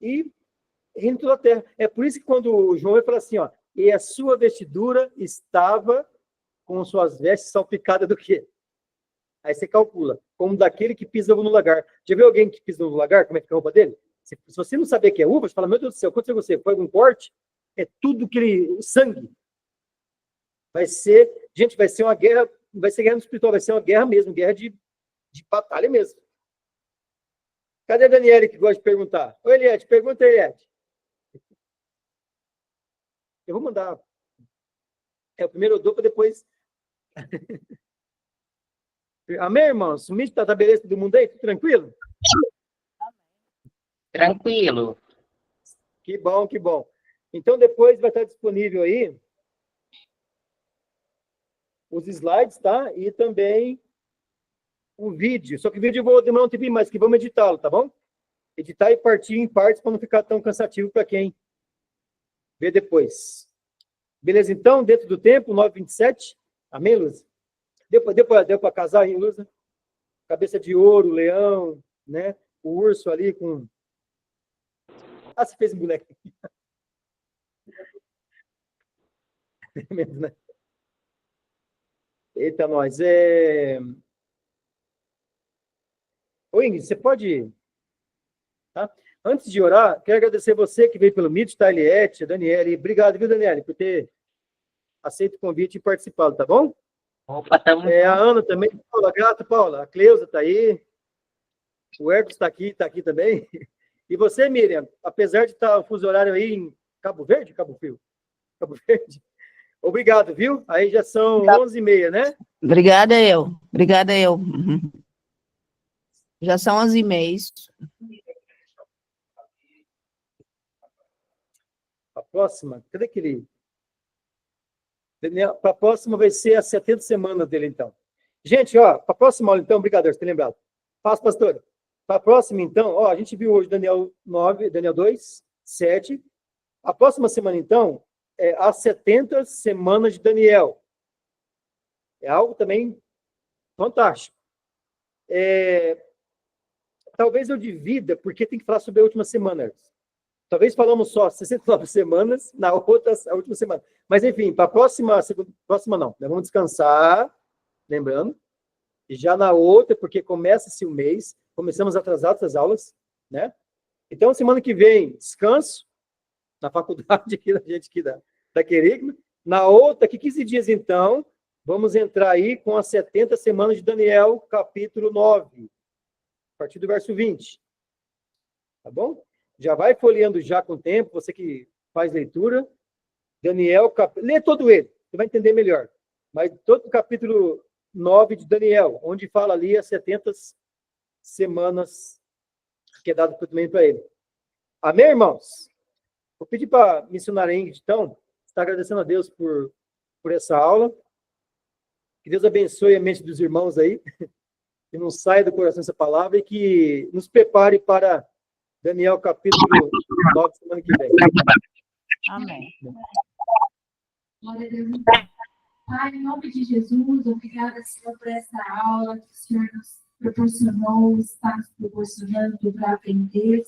e reina toda a terra. É por isso que quando o João vai falar assim, ó, e a sua vestidura estava com suas vestes salpicadas do quê? Aí você calcula, como daquele que pisa no lagar. Já viu alguém que pisa no lagar? Como é que fica a roupa dele? Se você não saber que é uva, você fala, meu Deus do céu, aconteceu com você? Foi algum corte? É tudo aquele sangue. Vai ser uma guerra, vai ser guerra no espiritual, vai ser uma guerra mesmo, guerra de batalha mesmo. Cadê a Daniele que gosta de perguntar? Oi, Eliette, pergunta aí, Eliette. Eu vou mandar. O primeiro eu dou para depois. Amém, irmãos? O mídia tá beleza do mundo aí? Tudo tranquilo? Tranquilo. Que bom, que bom. Então, depois vai estar disponível aí os slides, tá? E também o vídeo. Só que o vídeo eu vou demorar um tempinho mais, que vamos editá-lo, tá bom? Editar e partir em partes para não ficar tão cansativo para quem vê depois. Beleza, então? Dentro do tempo, 9h27. Amém, Luz? Deu para casar aí, Luz? Cabeça de ouro, leão, né? O urso ali com... Ah, você fez um boneco. É mesmo, né? Eita, nós. Ô, Ingrid, você pode... Tá? Antes de orar, quero agradecer você que veio pelo Meet, tá, Eliette, a Daniele. Obrigado, viu, Daniele, por ter aceito o convite e participado, tá bom? Opa, tamo A Ana também. Paula, grato, Paula. A Cleusa tá aí. O Hermes tá aqui também. E você, Miriam, apesar de estar o fuso horário aí em Cabo Verde, Cabo Frio? Cabo Verde. Obrigado, viu? Aí já são 11h30, né? Obrigada eu. Uhum. Já são 11h30. A próxima, cadê aquele? Para a próxima vai ser as 70 semanas dele, então. Gente, ó, para a próxima aula, então, obrigado por ter lembrado. Paz, pastor. Para a próxima, então, ó, a gente viu hoje Daniel 9, Daniel 2, 7. A próxima semana, então, é as 70 semanas de Daniel. É algo também fantástico. Talvez eu divida, porque tem que falar sobre a última semana. Talvez falamos só 69 semanas, na outra, a última semana. Mas, enfim, para a próxima não. Nós vamos descansar, lembrando. E já na outra, porque começa-se o mês, começamos atrasadas as aulas, né? Então, semana que vem, descanso, na faculdade aqui da gente aqui da Querigma. Na outra, que 15 dias, então, vamos entrar aí com as 70 semanas de Daniel, capítulo 9, a partir do verso 20. Tá bom? Já vai folheando já com o tempo, você que faz leitura. Daniel, lê todo ele, você vai entender melhor. Mas todo o capítulo 9 de Daniel, onde fala ali as 70 semanas que é dado também para ele. Amém, irmãos? Vou pedir para a missionária Ingrid, então, está agradecendo a Deus por essa aula. Que Deus abençoe a mente dos irmãos aí, que não saia do coração essa palavra e que nos prepare para Daniel, capítulo 9, semana que vem. Amém. Glória a Deus. Pai, em nome de Jesus, obrigada, Senhor, por essa aula que o Senhor nos proporcionou, está nos proporcionando para aprender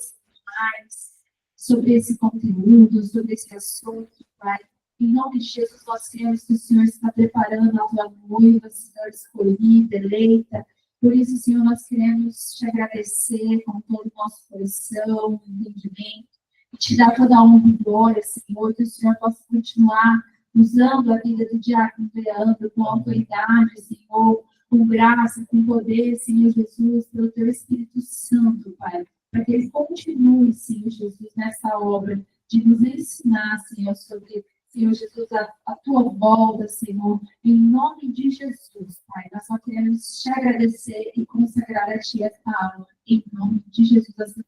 mais sobre esse conteúdo, sobre esse assunto, Pai. Em nome de Jesus, nós cremos que o Senhor está preparando a tua noiva, Senhor, escolhida, eleita. Por isso, Senhor, nós queremos te agradecer com todo o nosso coração, entendimento, e te dar toda a honra e glória, Senhor, que o Senhor possa continuar usando a vida do diácono Leandro com autoridade, Senhor, com graça, com poder, Senhor Jesus, pelo teu Espírito Santo, Pai, para que ele continue, Senhor Jesus, nessa obra de nos ensinar, Senhor, sobre, Senhor Jesus, a tua volta, Senhor, em nome de Jesus, Pai. Nós só queremos te agradecer e consagrar a ti essa aula, em nome de Jesus, essa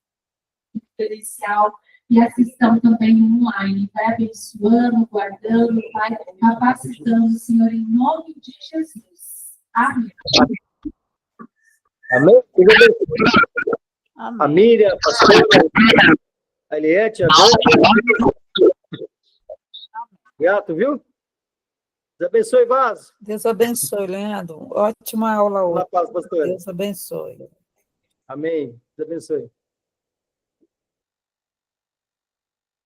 diferencial e as que estão também online. Vai abençoando, guardando, Pai, capacitando, Senhor, em nome de Jesus. Amém. Amém? A Amém. Miriam, a pastora, a Eliette, a Dani. Obrigado, viu? Deus abençoe, Vaz. Deus abençoe, Leandro. Ótima aula Na hoje. paz, pastor. Deus abençoe. Amém. Deus abençoe.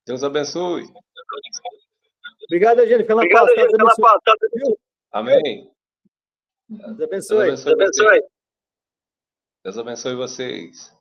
Deus abençoe. Obrigado, Jennifer. Na paz. Deus abençoe. Amém. Deus Deus abençoe. abençoe vocês. Deus abençoe vocês.